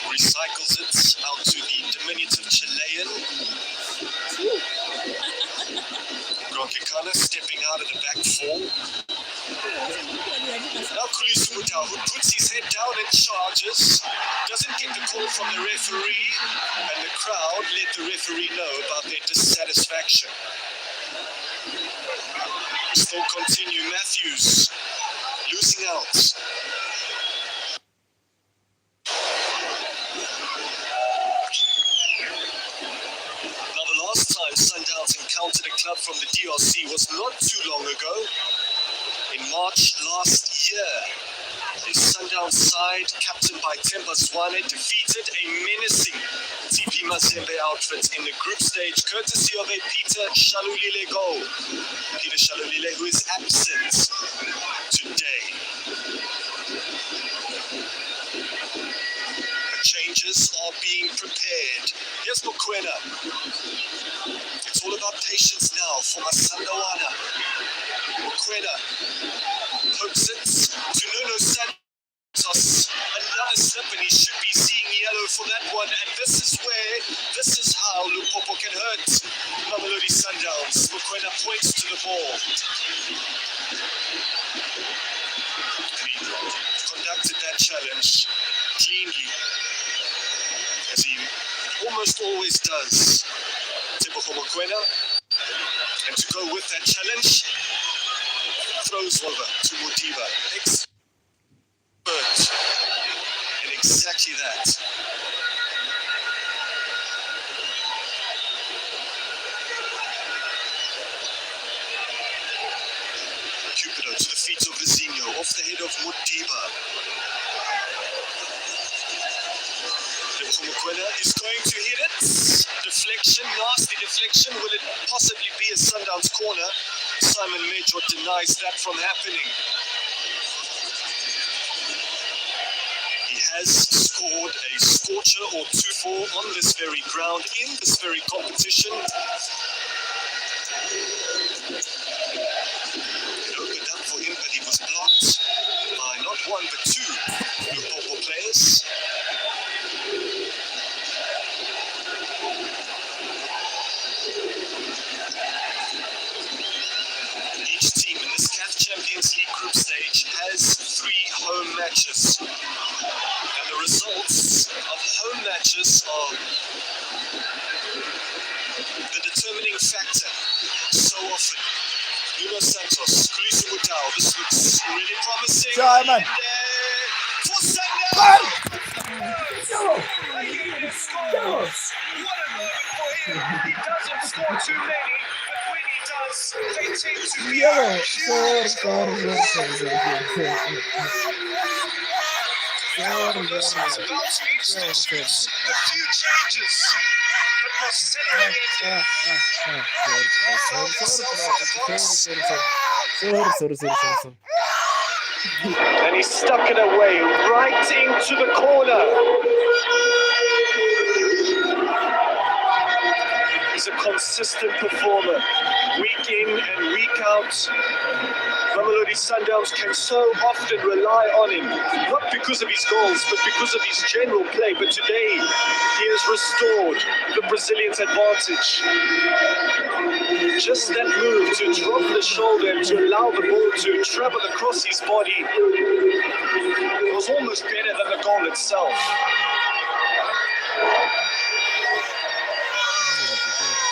Recycles it out to the diminutive Chilean. Grokikana stepping out of the back four. Now Kulisa Mudau, who puts his head down and charges, doesn't get the call from the referee, and the crowd let the referee know about their dissatisfaction. Still continue, Matthews losing out. Now the last time Sundowns encountered a club from the DRC was not too long ago. In March last year, the Sundowns side, captained by Temba Zwane, defeated a menacing TP Mazembe outfit in the group stage, courtesy of a Peter Shalulile goal. Peter Shalulile, who is absent today. The changes are being prepared. Here's Mokwena. It's all about patience now for Masandawana. Mokwena pokes it to Nuno Santos. Another slip, and he should be seeing yellow for that one. And this is how Lupopo can hurt Mamelodi Sundowns. Mokwena points to the ball. almost always does. Mkhaya, and to go with that challenge, throws over to Modiba. Expert in exactly that. Cupido to the feet of Vizinho, off the head of Modiba. Mkhaya is going to hit it. Deflection, nasty deflection. Will it possibly be a Sundowns corner? Simon Major denies that from happening. He has scored a scorcher or two for on this very ground, in this very competition. It opened up for him, but he was blocked by not one but two Lupopo players. Each team in this CAF Champions League group stage has 3 home matches. And the results of home matches are the determining factor so often. Nuno Santos, Khulisa Mutau, this looks really promising. Simon. And, for Sundowns! What a moment for him. He doesn't score too many, but when he does, they tend to be This is about to be issues. A few changes. But Marcelo again. Sorry. And he stuck it away right into the corner. He's a consistent performer, week in and week out. Mamelodi Sundowns can so often rely on him, not because of his goals, but because of his general play. But today, he has restored the Brazilians' advantage. Just that move to drop the shoulder and to allow the ball to travel across his body was almost better than the goal itself.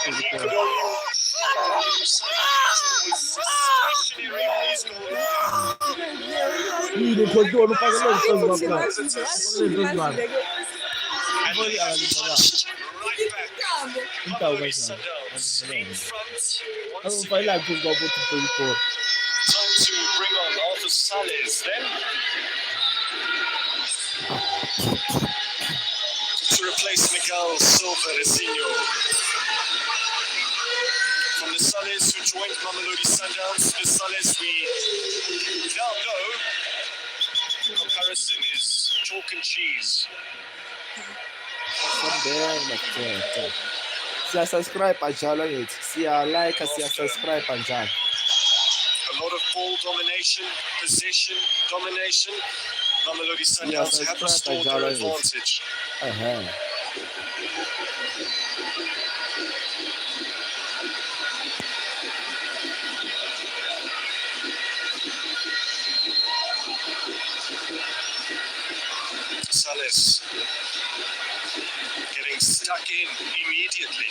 And he could only stationary on his goal. And he has touched right back. Mamelodi Sundowns in front once again. Time to bring on Arthur Salles then. To replace Miguel Silva-Resinho. From the Salles who joined Mamelodi Sundowns, the Salles we now know comparison is chalk and cheese. Subscribe anjalo yethu. Siya like, siya subscribe anjalo. A lot of ball domination, possession domination. Mamelodi Sundowns have restored their advantage. Salles getting stuck in immediately.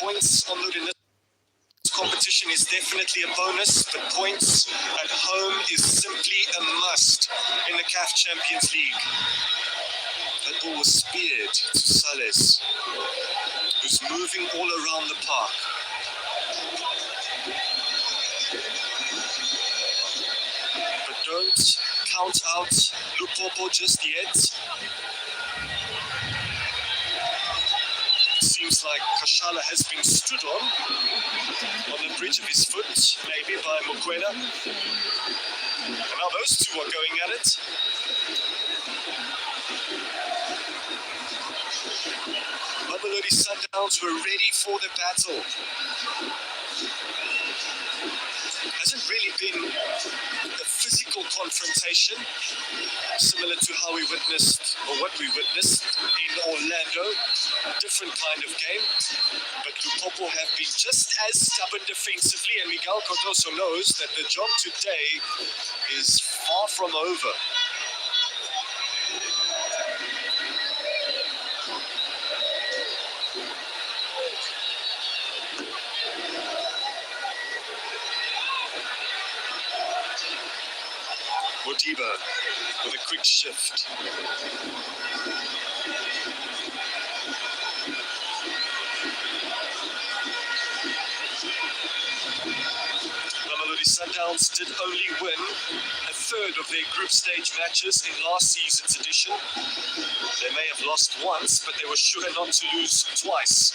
Points on the competition is definitely a bonus, but points at home is simply a must in the CAF Champions League. That ball was speared to Salles, who's moving all around the park. But don't count out Lupopo just yet. Seems like Kashala has been stood on the bridge of his foot, maybe by Mkhaya. And now those two are going at it. Mamelodi Sundowns were ready for the battle. Hasn't really been a physical confrontation, similar to how we witnessed, or what we witnessed in Orlando. Different kind of game. But Lupopo have been just as stubborn defensively, and Miguel Cardoso knows that the job today is far from over. Modiba with a quick shift. Mamelodi Sundowns did only win a third of their group stage matches in last season's edition. They may have lost once, but they were sure not to lose twice.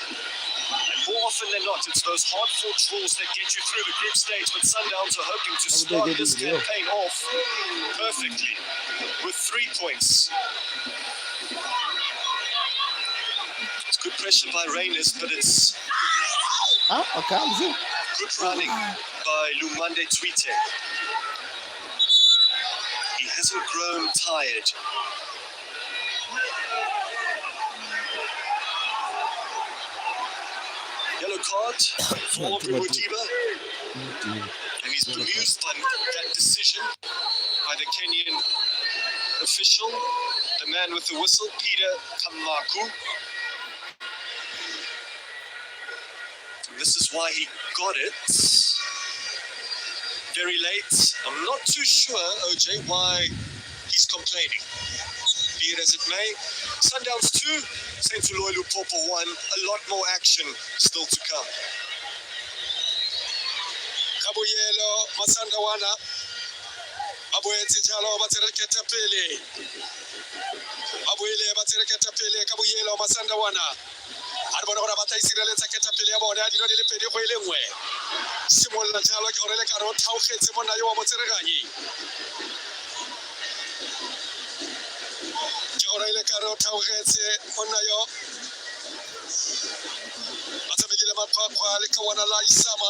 And more often than not, it's those hard-fought draws that get you through the group stage, but Sundowns are hoping to start this campaign off perfectly with 3 points. It's good pressure by Rangers, but it's good running by Lumande Twite. He hasn't grown tired. Yellow card for Modiba. And he's bemused by that decision by the Kenyan official, the man with the whistle, Peter Kamaku. This is why he got it very late. I'm not too sure, OJ, why he's complaining. Be it as it may, Sundowns 2, St. Lupopo 1, a lot more action still to come. Kabuyelo Masandawana Abueti Jalo Batereketa Pele Abuile Batereketa Pele Kabuyelo Masandawana Arbona Bataisirele Taketa Pele Aboda Dino de Pede Hoilengwe Simon Jalo Korele Karo Tauke Simona Yo Moteregani Jorele Karo Tauke Monayo Atamigile Mapakwa Likawana La Isama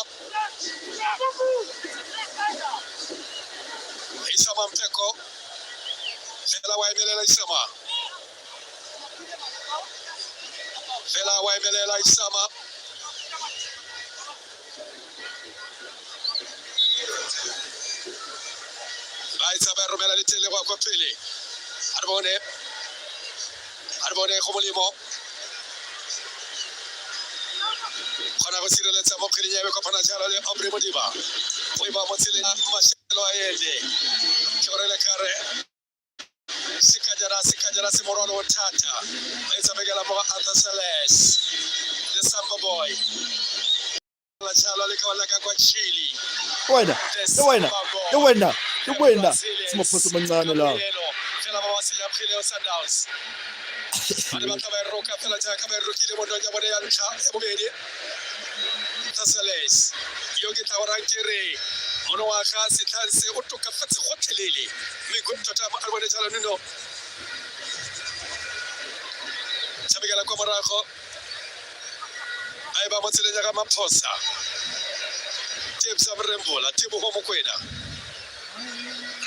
Isama Mpeko Fela Waimelela Isama Fela Waimelela Isama Laita Beromela Little Wakopili Arbone Komolimo Khona go sireletsa mo kgweding ya Kopana Jalo le Ombre Modiba go iba mo tseleng mashelo a ende ke gore le kare sikajara se moralo o thata e tshamekela mo Athaseles the Samba boy la Jalo le ka wala ka kwa Chile wena simaphoso mancane la fela ba wasile phile Sundowns ale ba taba roka fela jaaka ba rokile mo ndonya bone ya ntlha e bobedi Athaseles yo ke tawara kere mono wa ga setlanse o tokafatse gotlhelele mme go tota mo albone Jalo nno tshamekela kwa morago ai ba mo tseleng ga Maphosa Tebsa Mrembola Tebo ho Mokwena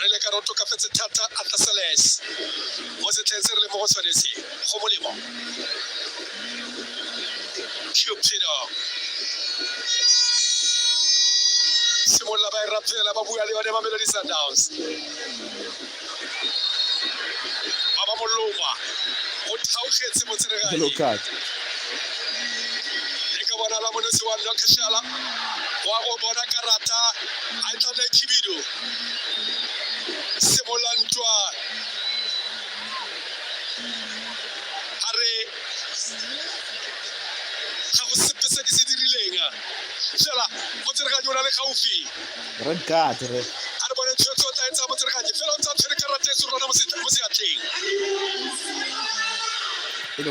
Rele ka roto ka fetse thata Athaseles mo se tletse re mo go tshwanetse go molemo Cupido Simola ba rapela ba bua le yone Mamelodi Sundowns Baba Moloma o thaogetse mo tseregane Eka bona la monese wa Lokashala wa go bona karata a tsana Kibido Simolantwa are ga go sepesa ke se dirileng fela mo tseregane o na le gaufi red card re a bona tshotso tsa etsa mo tseregane fela o tsa tshwere karata e se rona mo seatleng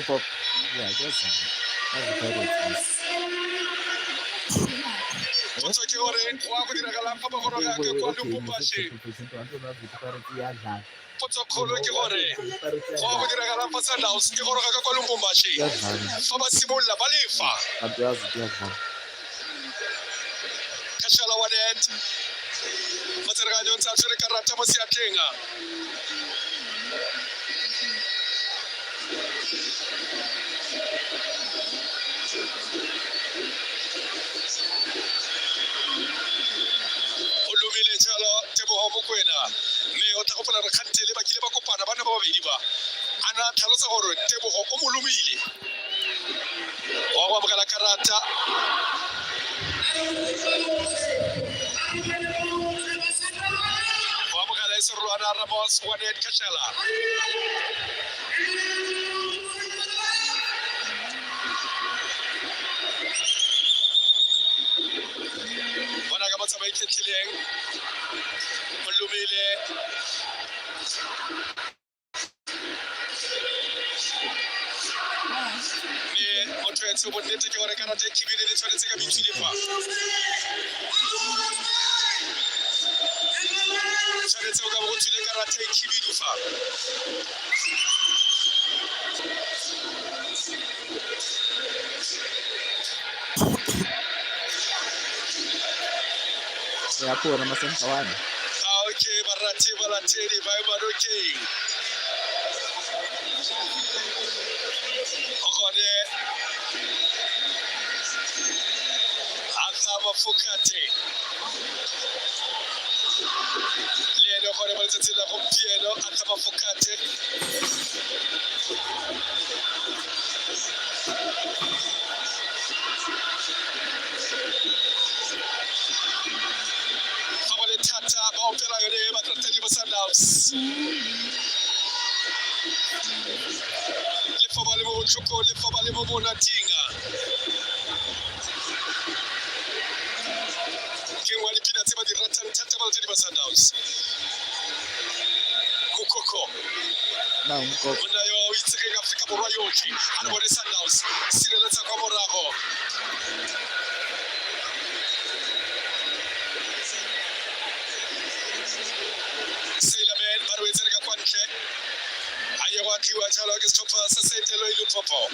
pop Potso ke gore wa go diragalang fa bagoro ga ke kwa Lupopo potso kgolo ke gore wa go diragalang fa Sundowns ke gore ga kwa Lupopo fa ba simolla ba lefa Kashala wa net Matsereganyo ntse a tshwere karata mo seatleng Olumile Jalo Tebo ho Mokwena mme o tla go pela re khantele ba kile ba kopana bana ba babedi ba ana tlhalosa gore Tebo o molumile wa go amogela karata wa amogela Sorwana Ramos, Wanet Kachala. Wanagamatsa Killing, Malumile. Motoetso bonnete ke gore karata e khibile le tshwanetse ka bitse difa tshwanetse o ka bo tsile karata e khibile fa ya pona masenkawane okay barati balatedi ba okay ogone akama fukate leno gore ba tsetse la gompieno akama fukate Tata ba opela yone ba tratedi ba Sundowns le fa ba le mo tshoko le fa ba le mo bona tinga ke wa dipina tse ba di ratang thata ba tratedi ba Sundowns Mukoko na mkoko bona yo itse ke Afrika borwa yotlhe a bone Sundowns sireletsa kwa morago Kiwa chala ke stopper sa setelo ile Lupopo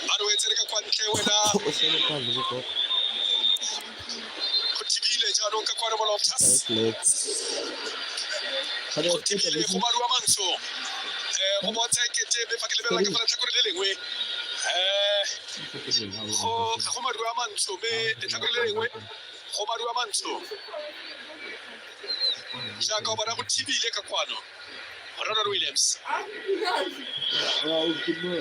ba re etsa ka kwantle wena o sele kwa Lupopo go tibile jaanong ka kwa bola of tas go tibile go ba rua mantsho go bontsha kete be fa ke lebela ke fara tlhakore le lengwe go marua mantsho be tlhakore le lengwe go marua mantsho ja ka bona go tibile ka kwano Ronald Williams. Oh, good boy.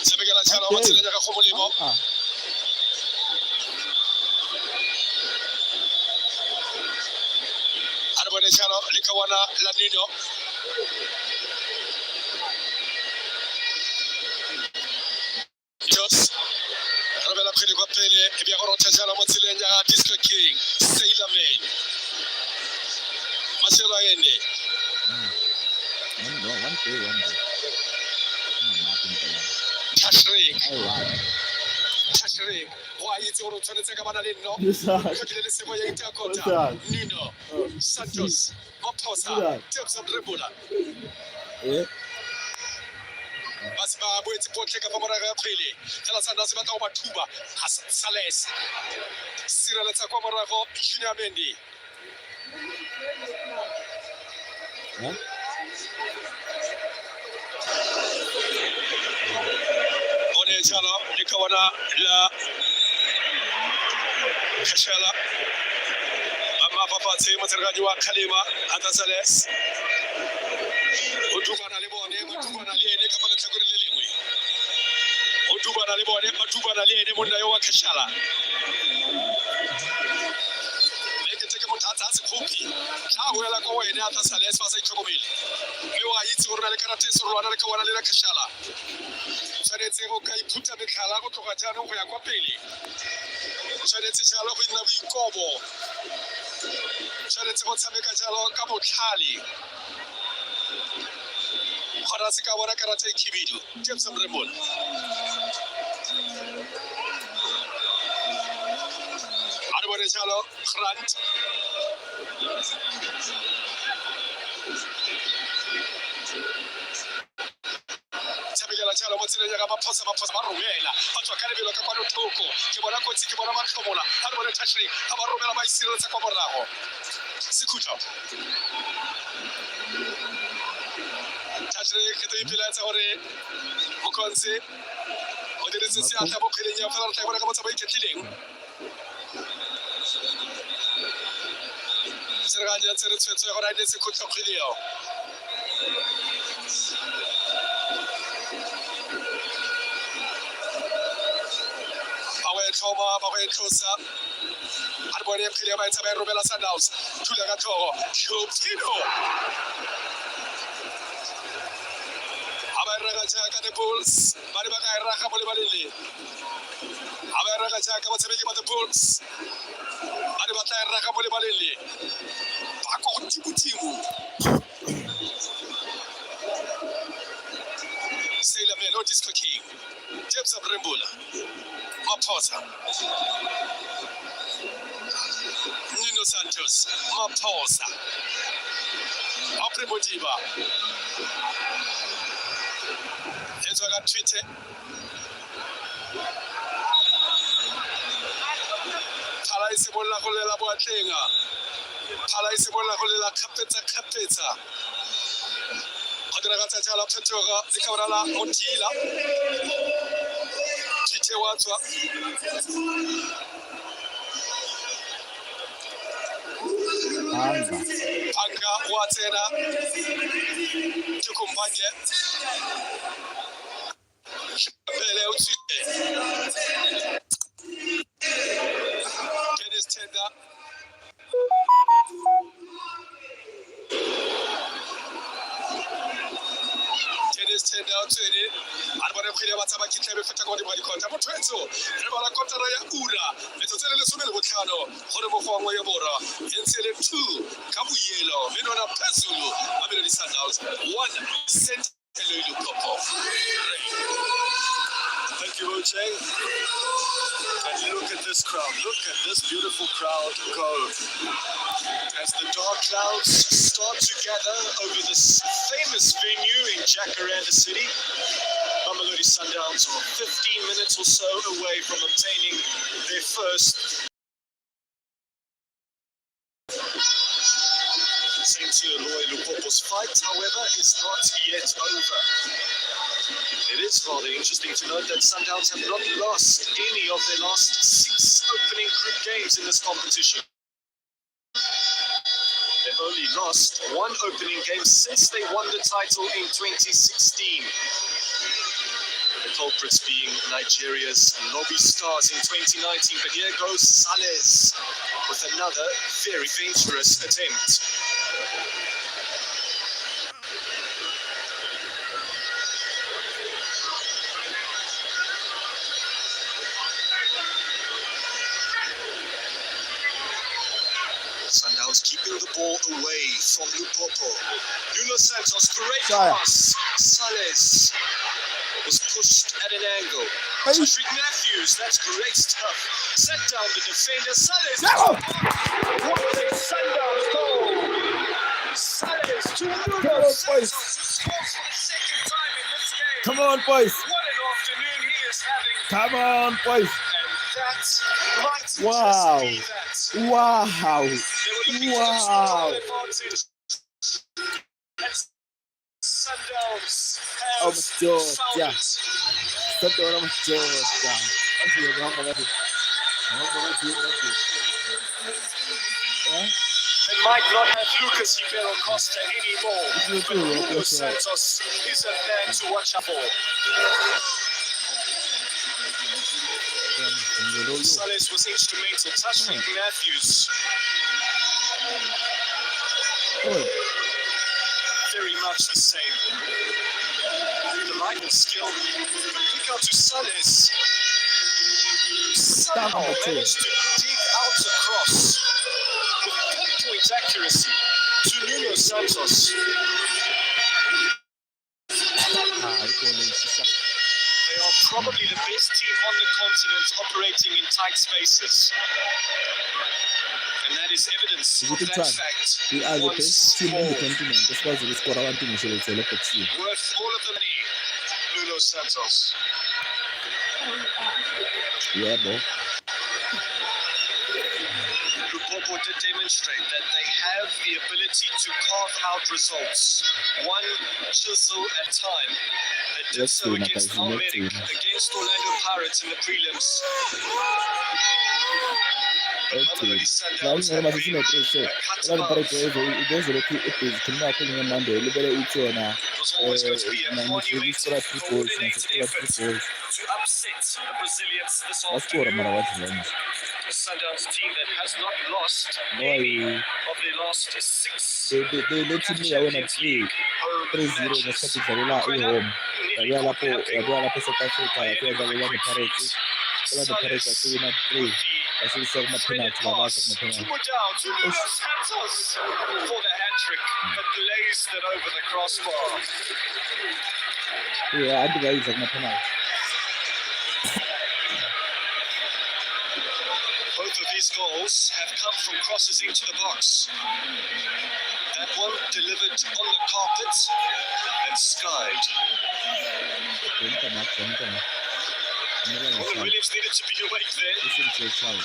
Sabigala chala wa tsela ka khomolemo. Arbone chala likawana Lanino. Jos. Robela khidi kwa pele e bia go rotha chala mo tseleng ya District King. Sailor Man. Marcelo Ayende. One day. Tashrik. Why it's all tshwanetse ka bana le nno. Ke le sebo ya itakota. Nino. Santos. Maphosa. Tips of Rebola. Basiba boetse potle ka moraga ya pele. Kala Sundowns ba ka go bathuba. Sales. Sireletsa kwa morago Junior Mendy. One chala likawana la Kashela ama papa tse motshergaji wa Khalima Atasales utubana le bone utubana le ene ka baka tlhakore le lengwe utubana le bone utubana le ene monna yo wa Kashela se khopi tla boela ka wena a tsa les fa sa itlhokomele mme wa itse gore na le karate se rwana le ka wana le la Kashela tshwanetse go ka iphuta methala go tloga jaanong go ya kwa pele tshwanetse jalo go nna boikobo tshwanetse go tshameka jalo ka botlhale gore a se ka bona karate e khibidu James Mrembola a bone jalo Grant Sabigala chala mo tsela ya maphosa ba romela ba tswa ka lebelo ka kwano thoko ke bona kotsi ke bona matlhomola a re bona Tashrik a ba romela ba isireletsa kwa morago Sekhutlha Tashrik ke tla tsa gore o konse o diretse se a tla mo kgeleng ya fela tla bona ka motsa ba iketlileng Serganya tsere tswetse gore a ine Sekhutlha kgweleo Thoma ba go etlosa Arbone phile ba itsa ba robela Sundowns. Thula ka thogo. Chopino. Abayiraga jaaka the Bulls. Ba ba ka iraga mo lebaleng. Abayiraga jaaka ba tshameki ba the Bulls. Ba tla iraga mo lebaleng. Ba go tibutimu. Sailor Melody King. James Abrembula. Maphosa. Nino Santos. Maphosa. Apremodiba. Ezwa ka Twitter. Phala isibolla go lela boatlenga. Phala isibolla go lela khapetsa. Kodira tsa la phetoga dikabra la motila. Tite watswa. Anga watsena. Tukumbanje. Bele utsite. Dennis Tender. Tender utsene. Arbone phile ba tsaba kitlebe feta go di ba di konta mo twenso. Re ba la kontara ya ura. Letsotsele le somele botlhano gore mo gongwe ya bora. Entsele 2 ka buyelo. Menona phezulu. Mamelodi Sundowns 1 cent. Hello Lupopo. Thank you, OJ. And look at this crowd. Look at this beautiful crowd go. As the dark clouds start to gather over this famous venue in Jacaranda City, Mamelodi Sundowns are 15 minutes or so away from obtaining their first Lupopo's fight, however, is not yet over. It is rather interesting to note that Sundowns have not lost any of their last 6 opening group games in this competition. They've only lost 1 opening game since they won the title in 2016. The culprits being Nigeria's Lobby Stars in 2019, but here goes Sales with another very dangerous attempt. Sundowns keeping the ball away from Lupopo. Nuno Santos, great pass. Sales was pushed at an angle. Patrick Matthews, that's great stuff. Set down the defender. Sales. What a Sundowns goal! Sales to Nuno Santos, who scores for the second time in this game. Come on, boys. What an afternoon he is having. Come on, boys. That might Wow. just be that. Wow. Wow. Sundowns have found yeah. it. They might not have Lucas Ibero Costa anymore, but Nuno Santos is a man to watch out for. Sales was instrumental, touching Matthews. Very much the same. The light and skill. Pick out to Sales. Somehow managed to dig out across with pinpoint accuracy to Nuno Santos. They are probably the best team on the continent operating in tight spaces. And that is evidence of that fact. Once more. Worth all of the money, Nuno Santos. Yeah, bro. Lupopo did demonstrate that they have the ability to carve out results, one chisel at a time. They did so against Almeric, against Orlando Pirates in the prelims. Mamelodi Sundowns have been a cut above. It was always going to be a monumental, coordinated effort to upset the Brazilians this Baskora afternoon. mara wathi wrong. A Sundowns team that has not lost Why any of their last 6 they let me awena 3-0 ngesikhathi idlalela i-home. Yabuya lapho eSouth Africa yafika dlalela nePirates. Kula nePirates yasiwina 3. Yasiyisa kuma-penalty balaza kuma-penalty. Santos for the hat-trick, but glazed it over the crossbar. Yeah, I think ayidla kuma-penalty. Both of these goals have come from crosses into the box. That one delivered on the carpet and skied. Williams needed to be awake there. Listen to your child.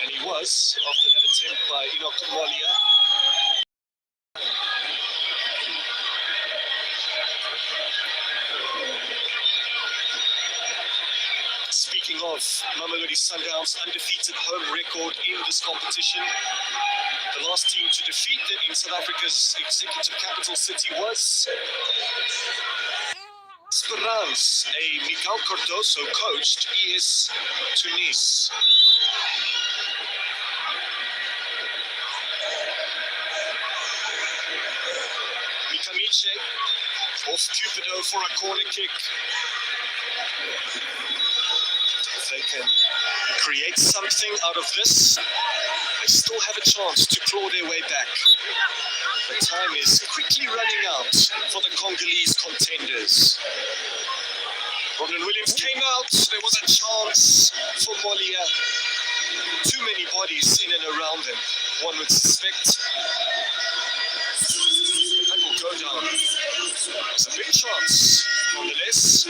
And he was, after that attempt by Enoch Mkhaya. Speaking of Mamelodi Sundowns' undefeated home record in this competition, the last team to defeat them in South Africa's executive capital city was Esperance, a Miguel Cardoso coached ES Tunis. Mikamiche off Cupido for a corner kick. If they can create something out of this, they still have a chance to claw their way back. The time is quickly running out for the Congolese contenders. Robin Williams came out, there was a chance for Molia. Too many bodies in and around him, one would suspect. That will go down. There's a big chance, nonetheless.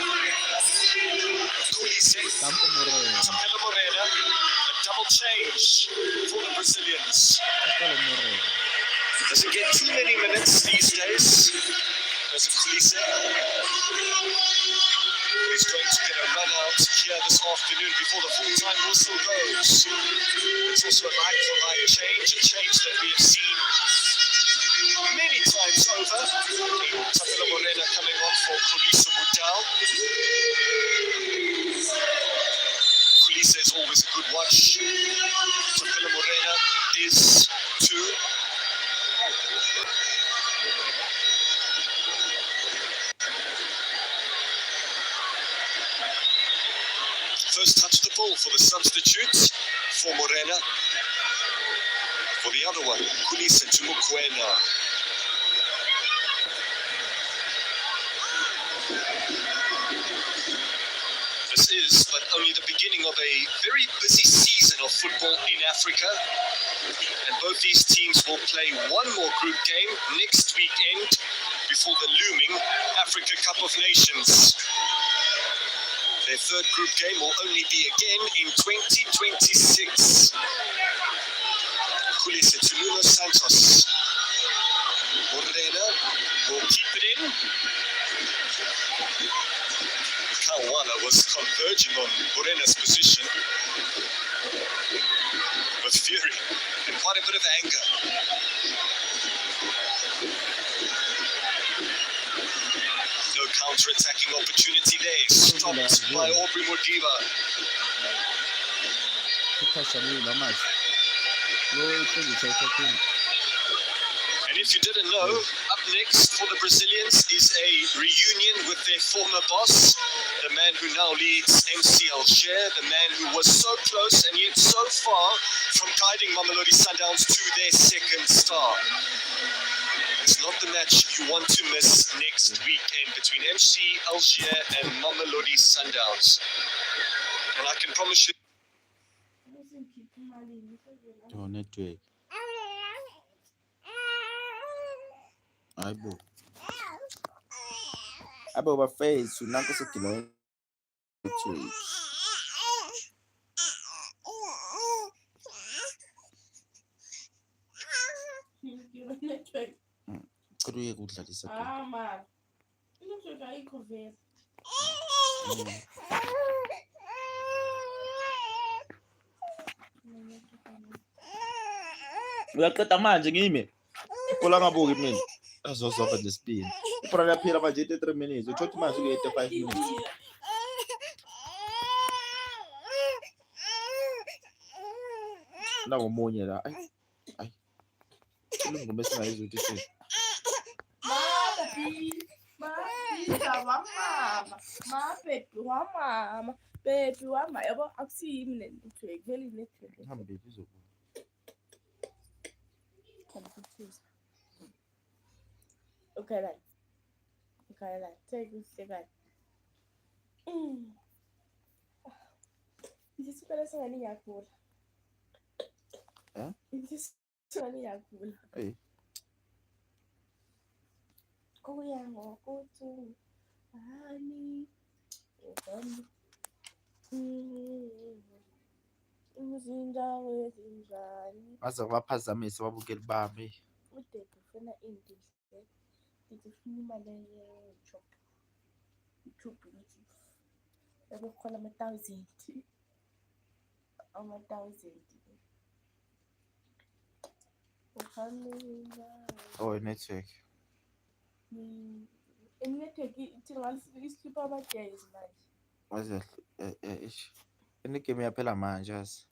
Tapelo Morena, a double change for the Brazilians. Doesn't get too many minutes these days. There's a Kulise. He's going to get a run out here this afternoon before the full-time whistle goes. It's also a like-for-like change, a change that we have seen many times over. Tapelo Morena coming on for Kulise Mudal. Kulise is always a good watch. Tapelo Morena is two. First touch the ball for the substitutes for Morena. For the other one, Kulise to Mkhaya. This is but only the beginning of a very busy season of football in Africa. And both these teams will play one more group game next weekend before the looming Africa Cup of Nations. Their third group game will only be again in 2026. Kulise to Nuno Santos. Morena will keep it in. Mkhaya was converging on Morena's position with fury and quite a bit of anger. No counter-attacking opportunity there. Stopped by Aubrey Modiba. And if you didn't know, up next for the Brazilians is a reunion with their former boss, the man who now leads MC Alger, the man who was so close and yet so far from guiding Mamelodi Sundowns to their second star. It's not the match you want to miss next weekend between MC Alger and Mamelodi Sundowns. And I can promise you... Oh, network. Abo bafethu nanku sigilo network. Kuye kudlalisa. Ma. Network ayikho vele. Uyaqeda manje ngime. Kola ngabuki mina. Azozopha lesipini. Probably appear about 3 minutes. You talk to us 5 minutes. Now I'm on you. Ay. Look, I'm messing with you. Baby, mama, yabo akusiyi mina network, vele network. Hambe baby zo. Okay, then. Take this second. Ndisipela singani yakula. Ndisipela yakula. Hey. Kuya ngokuthi hani. Izindawo ezinjani. Aza baphazamisa babukeli bami. Ude ufuna indishe. Ngifuna imali ye-job. YouTube ukuthi yakukhona ama-1000. Ama-1000. Oh, network. Network islipha ama-days manje. Wazi ish. Game yaphela manje yazi.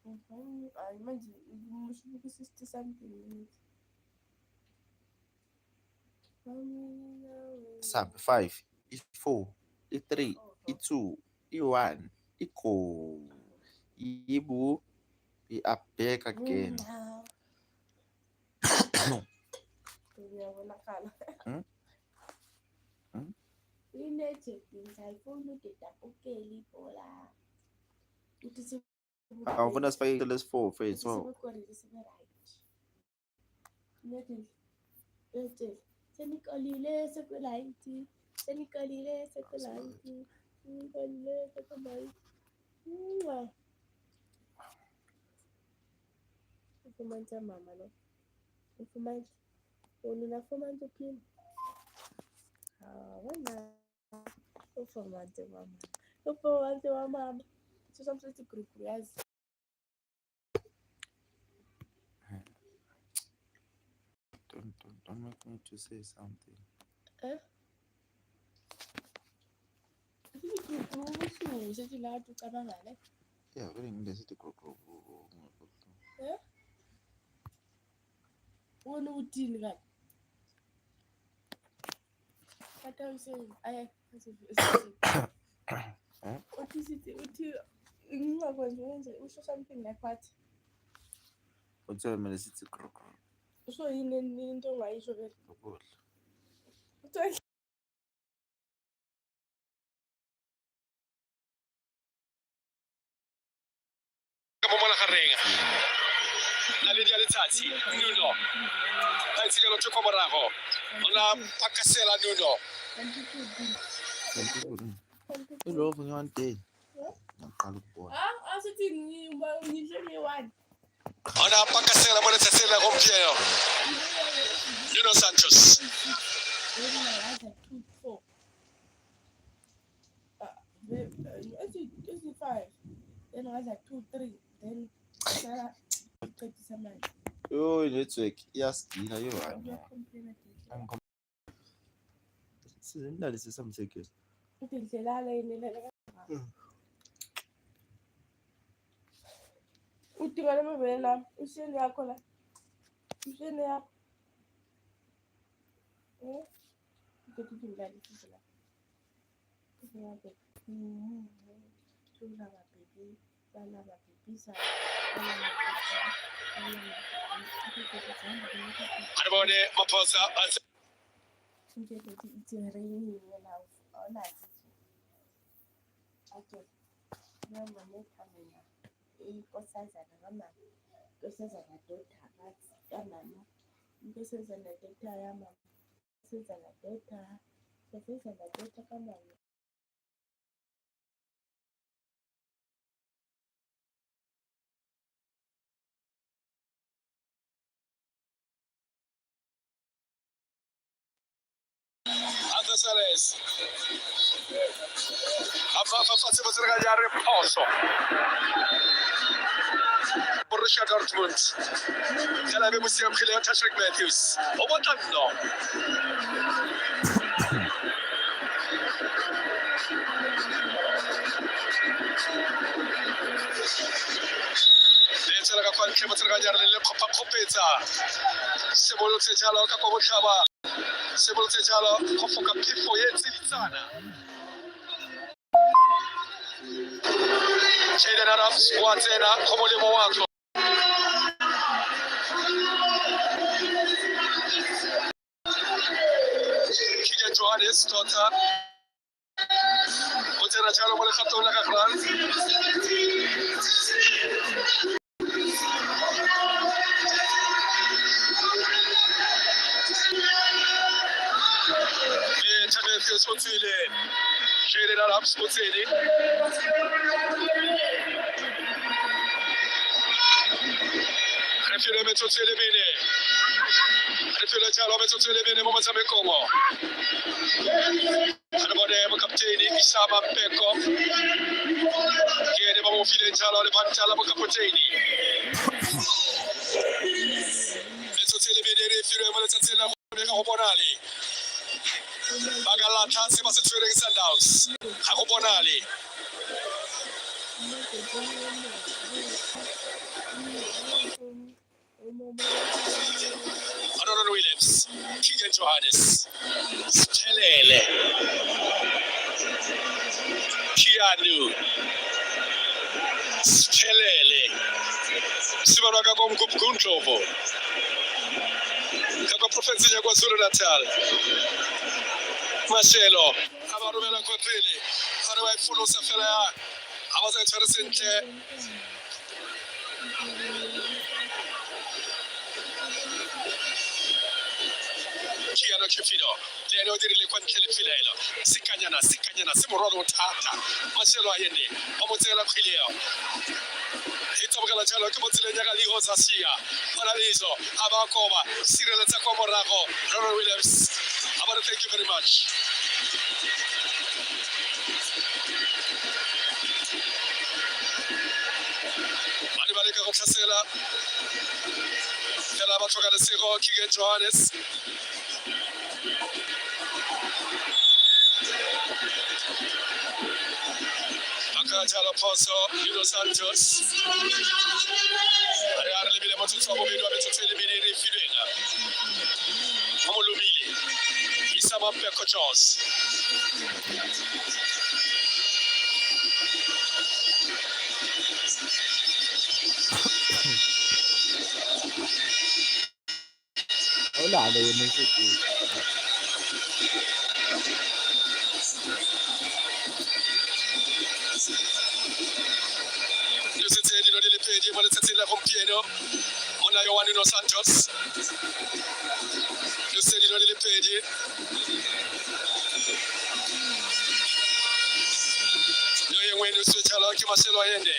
Hayi manje musho ku-60 something minutes. Sub 5, 4, 3, 2, 1, go. Ibu, we are back again. I'm gonna spy till this 4 phase. So senikolile sekulaiti. Ufumanta mama no. Ufumanta. Unafumanta pia. Wana. Ufumanta wa mama. So something to group yes. don't make me to say something. Yeah, very English to group. Wona uthini kanti? What are you saying? Uthi ngingakwazi wenze usho something like what? Uthe mina sithi group. Usho yini into ongayisho vele? Ukudla. Naledi alithathi Nuno ayithikela uthoko morago ona pakasela Nuno Ilove nge-1 day. Ngaqala ukubona. Asithi ngisho nge-1. ona pakasela bona thathela komphelo Nuno Santos It's 5. Then I was like 2, 3. Then Yo, network iyasdila yo. Sizindala sisamthekile. Udindlela yini udingala mabela usheni yakho la. Usheni yakho. Udindala isizela. Arabone maphosa Sales. Afafa fase bosere ga re phoso. Borussia Dortmund. Kala be musiam khile Patrick Matthews. O botla no. Mota. Sebolo tsetjalo ka go botlhaba. Sebolo tsetjalo go foka phefo ye tsiditsana. Jaden Adams wa tsena go molemo wa ntlo. Kigen Johannes tota. O tsena jalo mo legatong la Gagran. Spotsile. Jaden Adams Spotsile. Refile Metsotsile bene. Refile Jalo Metsotsile bene mo motshamekong. Ana bone mo kapteni Isama Mpeko. Ke ba mo file Jalo le bantala mo kapteni. Metsotsile bene refile mo letsatsela go bega go bonale. Bagalata se ba se tshwereng Sundowns. Ga go bonale. Aaron Williams, Kigen Johannes, Stelele, Kianu, Stelele, Sibanaka Gomgundlovo, Kapa Province ya KwaZulu Natal, Marcelo, abarumela kwa pele, hare wa ifuno safela ya, abaza interesante. Kiano Chifino, Leno dirile kwa nkele filelo, sikanyana, se morolo thata, Marcelo ayende, omotsela khileo. Itsobakala jalo ke motsile nya ka liho zasia, bona lizo, abakoba, sireletsa kwa morago, Aaron Williams. Abara, thank you very much. Mani baleka go tlhasela. Fela ba tlhoka lesego Kigen Johannes. Akajalo Poso, Nuno Santos. Ari lebile motutso mo bidwa betutse lebile re filela. Mo lumile. Isama Mpeko Charles. Hola, lo necesito. Mo letsatsing la gompieno mo na yo wa Nuno Santos le sedilo le pedi yo yengwe no swetala ke Marcelo ayende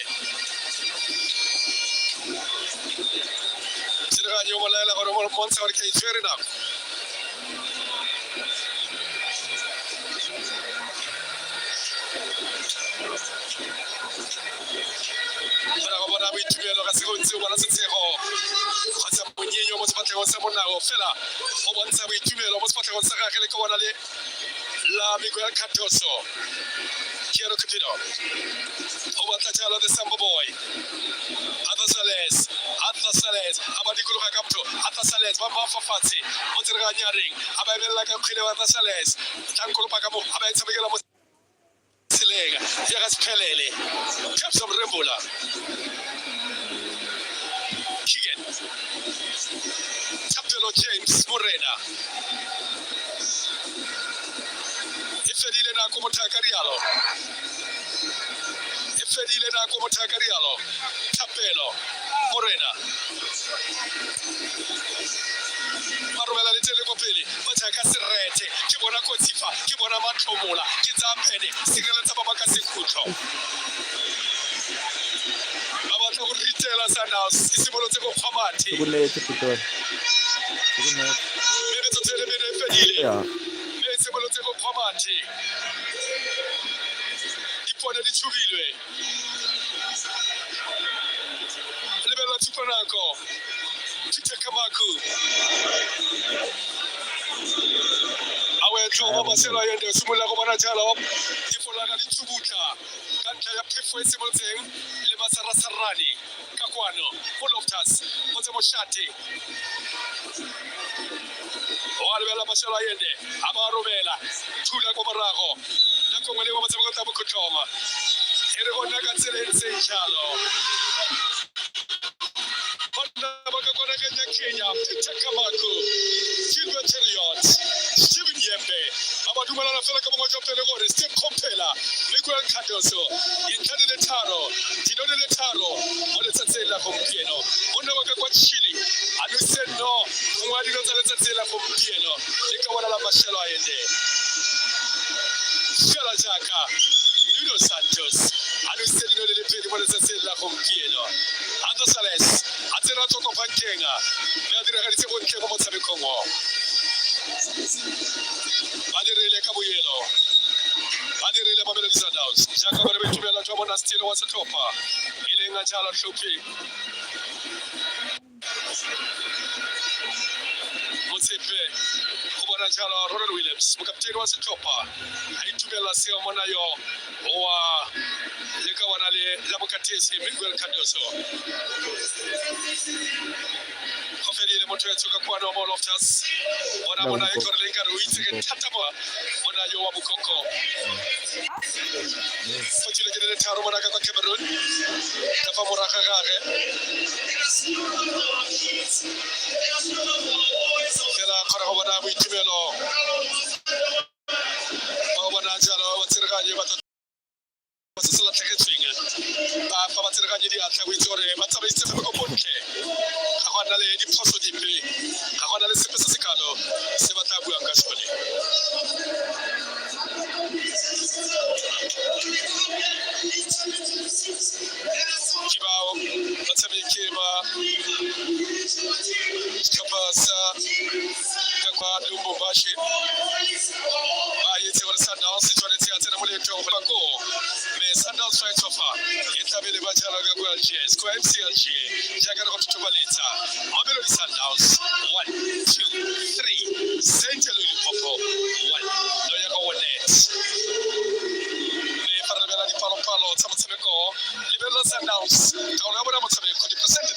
sira yo mo laela gore mo montsha gore ke itshwere nako bona boitumelo ka sego ntse o bona setsego kgotsa monyenyo mo sefatlhegong sa monao fela o bontsha boitumelo mo sefatlhegong sa gagwe le ke bona le la Miguel Cardoso Kiano Capino o batla jalo the Samba boy Arthur Sales aba dikologa ka motho Arthur Sales ba ba fafatse mo tsereganyareng aba ebella ka kgile wa Arthur Sales tankolo pa ka mo aba e tshamekela mo Silega, Yagas Pelele, Caps of Rembula, Kigen, Tapelo James Morena, Ifedile na Comotakarialo, Tapelo, Morena. Marumela le tele go pele ba tsaka serete ke bona kotsifa ke bona mathomola ke tsa pene sireletsa ba ka sekhutlho ba batla go ritela Sundowns isibolotse go kgwamathe Go netse Pitor. Mme tsotse bene fedile mme isibolotse go kgwamathe dipone di tshubilwe lebella Tsupanako Tite Kamaku Awe masela yende simula go bona jalo ke fola ka ditsubuta ka ntlha ya phefo e simoltseng le masarasarane ka kwano full of tas go tse moshate o a lebela masela yende a ba robela thula go morago nako ngwe le go motshameko tsa bokotloma e re bona ka tsela e tseng jalo Kenya, Peter Kamako, Gilbert Elliott, Steven Yembe, Abadumala na fela kama moja pele gore Steve Kompela, Miguel Cardoso, Intani Letaro, Tinone Letaro, wale tsatsela gompieno. Monna wa kwa Chile, Anuseno, ngwadi lo tsatsela gompieno. Le ka wala la mashelo a ende. Shela jaka, Nuno Santos, Anuseno le pele wale tsatsela gompieno. Ando Sales, Atera toko Pankenga, Nadira Hadise Bonke Motabe Congo. Adirele Kabuyelo, Adirele Mamelodi Sundowns, Jacob Rebecca Jomona still was a topper, Ilinga Jala Shuki. Mutsepe, Kubana Jala, Ronald Williams, Captain was a topper. I to be La Seomonayo, or Lekawanale, Labocatesi, Miguel Cardoso. Kofeli motoya toka kwa normal lofters bona ikolenga ruitse tatama bona yo wa bukoko fotile ke le tharo bona ka kwa Cameroon ka fa moraga gage kela khara go bona boitumelo ba bona jalo wa tsirganye ba sesela tlheketsweng ba fa ba tsirganye di atla go itse gore ba tsamaise se go bontle ga gona le diphoso dipe ga gona le sepe se se kalo se ba tla buang ka sone kibao ba tshameke ba kapasa ka kwa Lubumbashi ba yetse gore Sundowns se tshwanetse a tsena mo letong go bako me Sundowns fight offer e tlabele ba jala ka kwa Jazz kwa MCLG jaaka go tutubaletsa Mamelodi Sundowns 1 2 3 St. Lupopo 1 no ya go net me para bela di palo tsa motshameko lebelo Sundowns ka ona bona motshameko di percent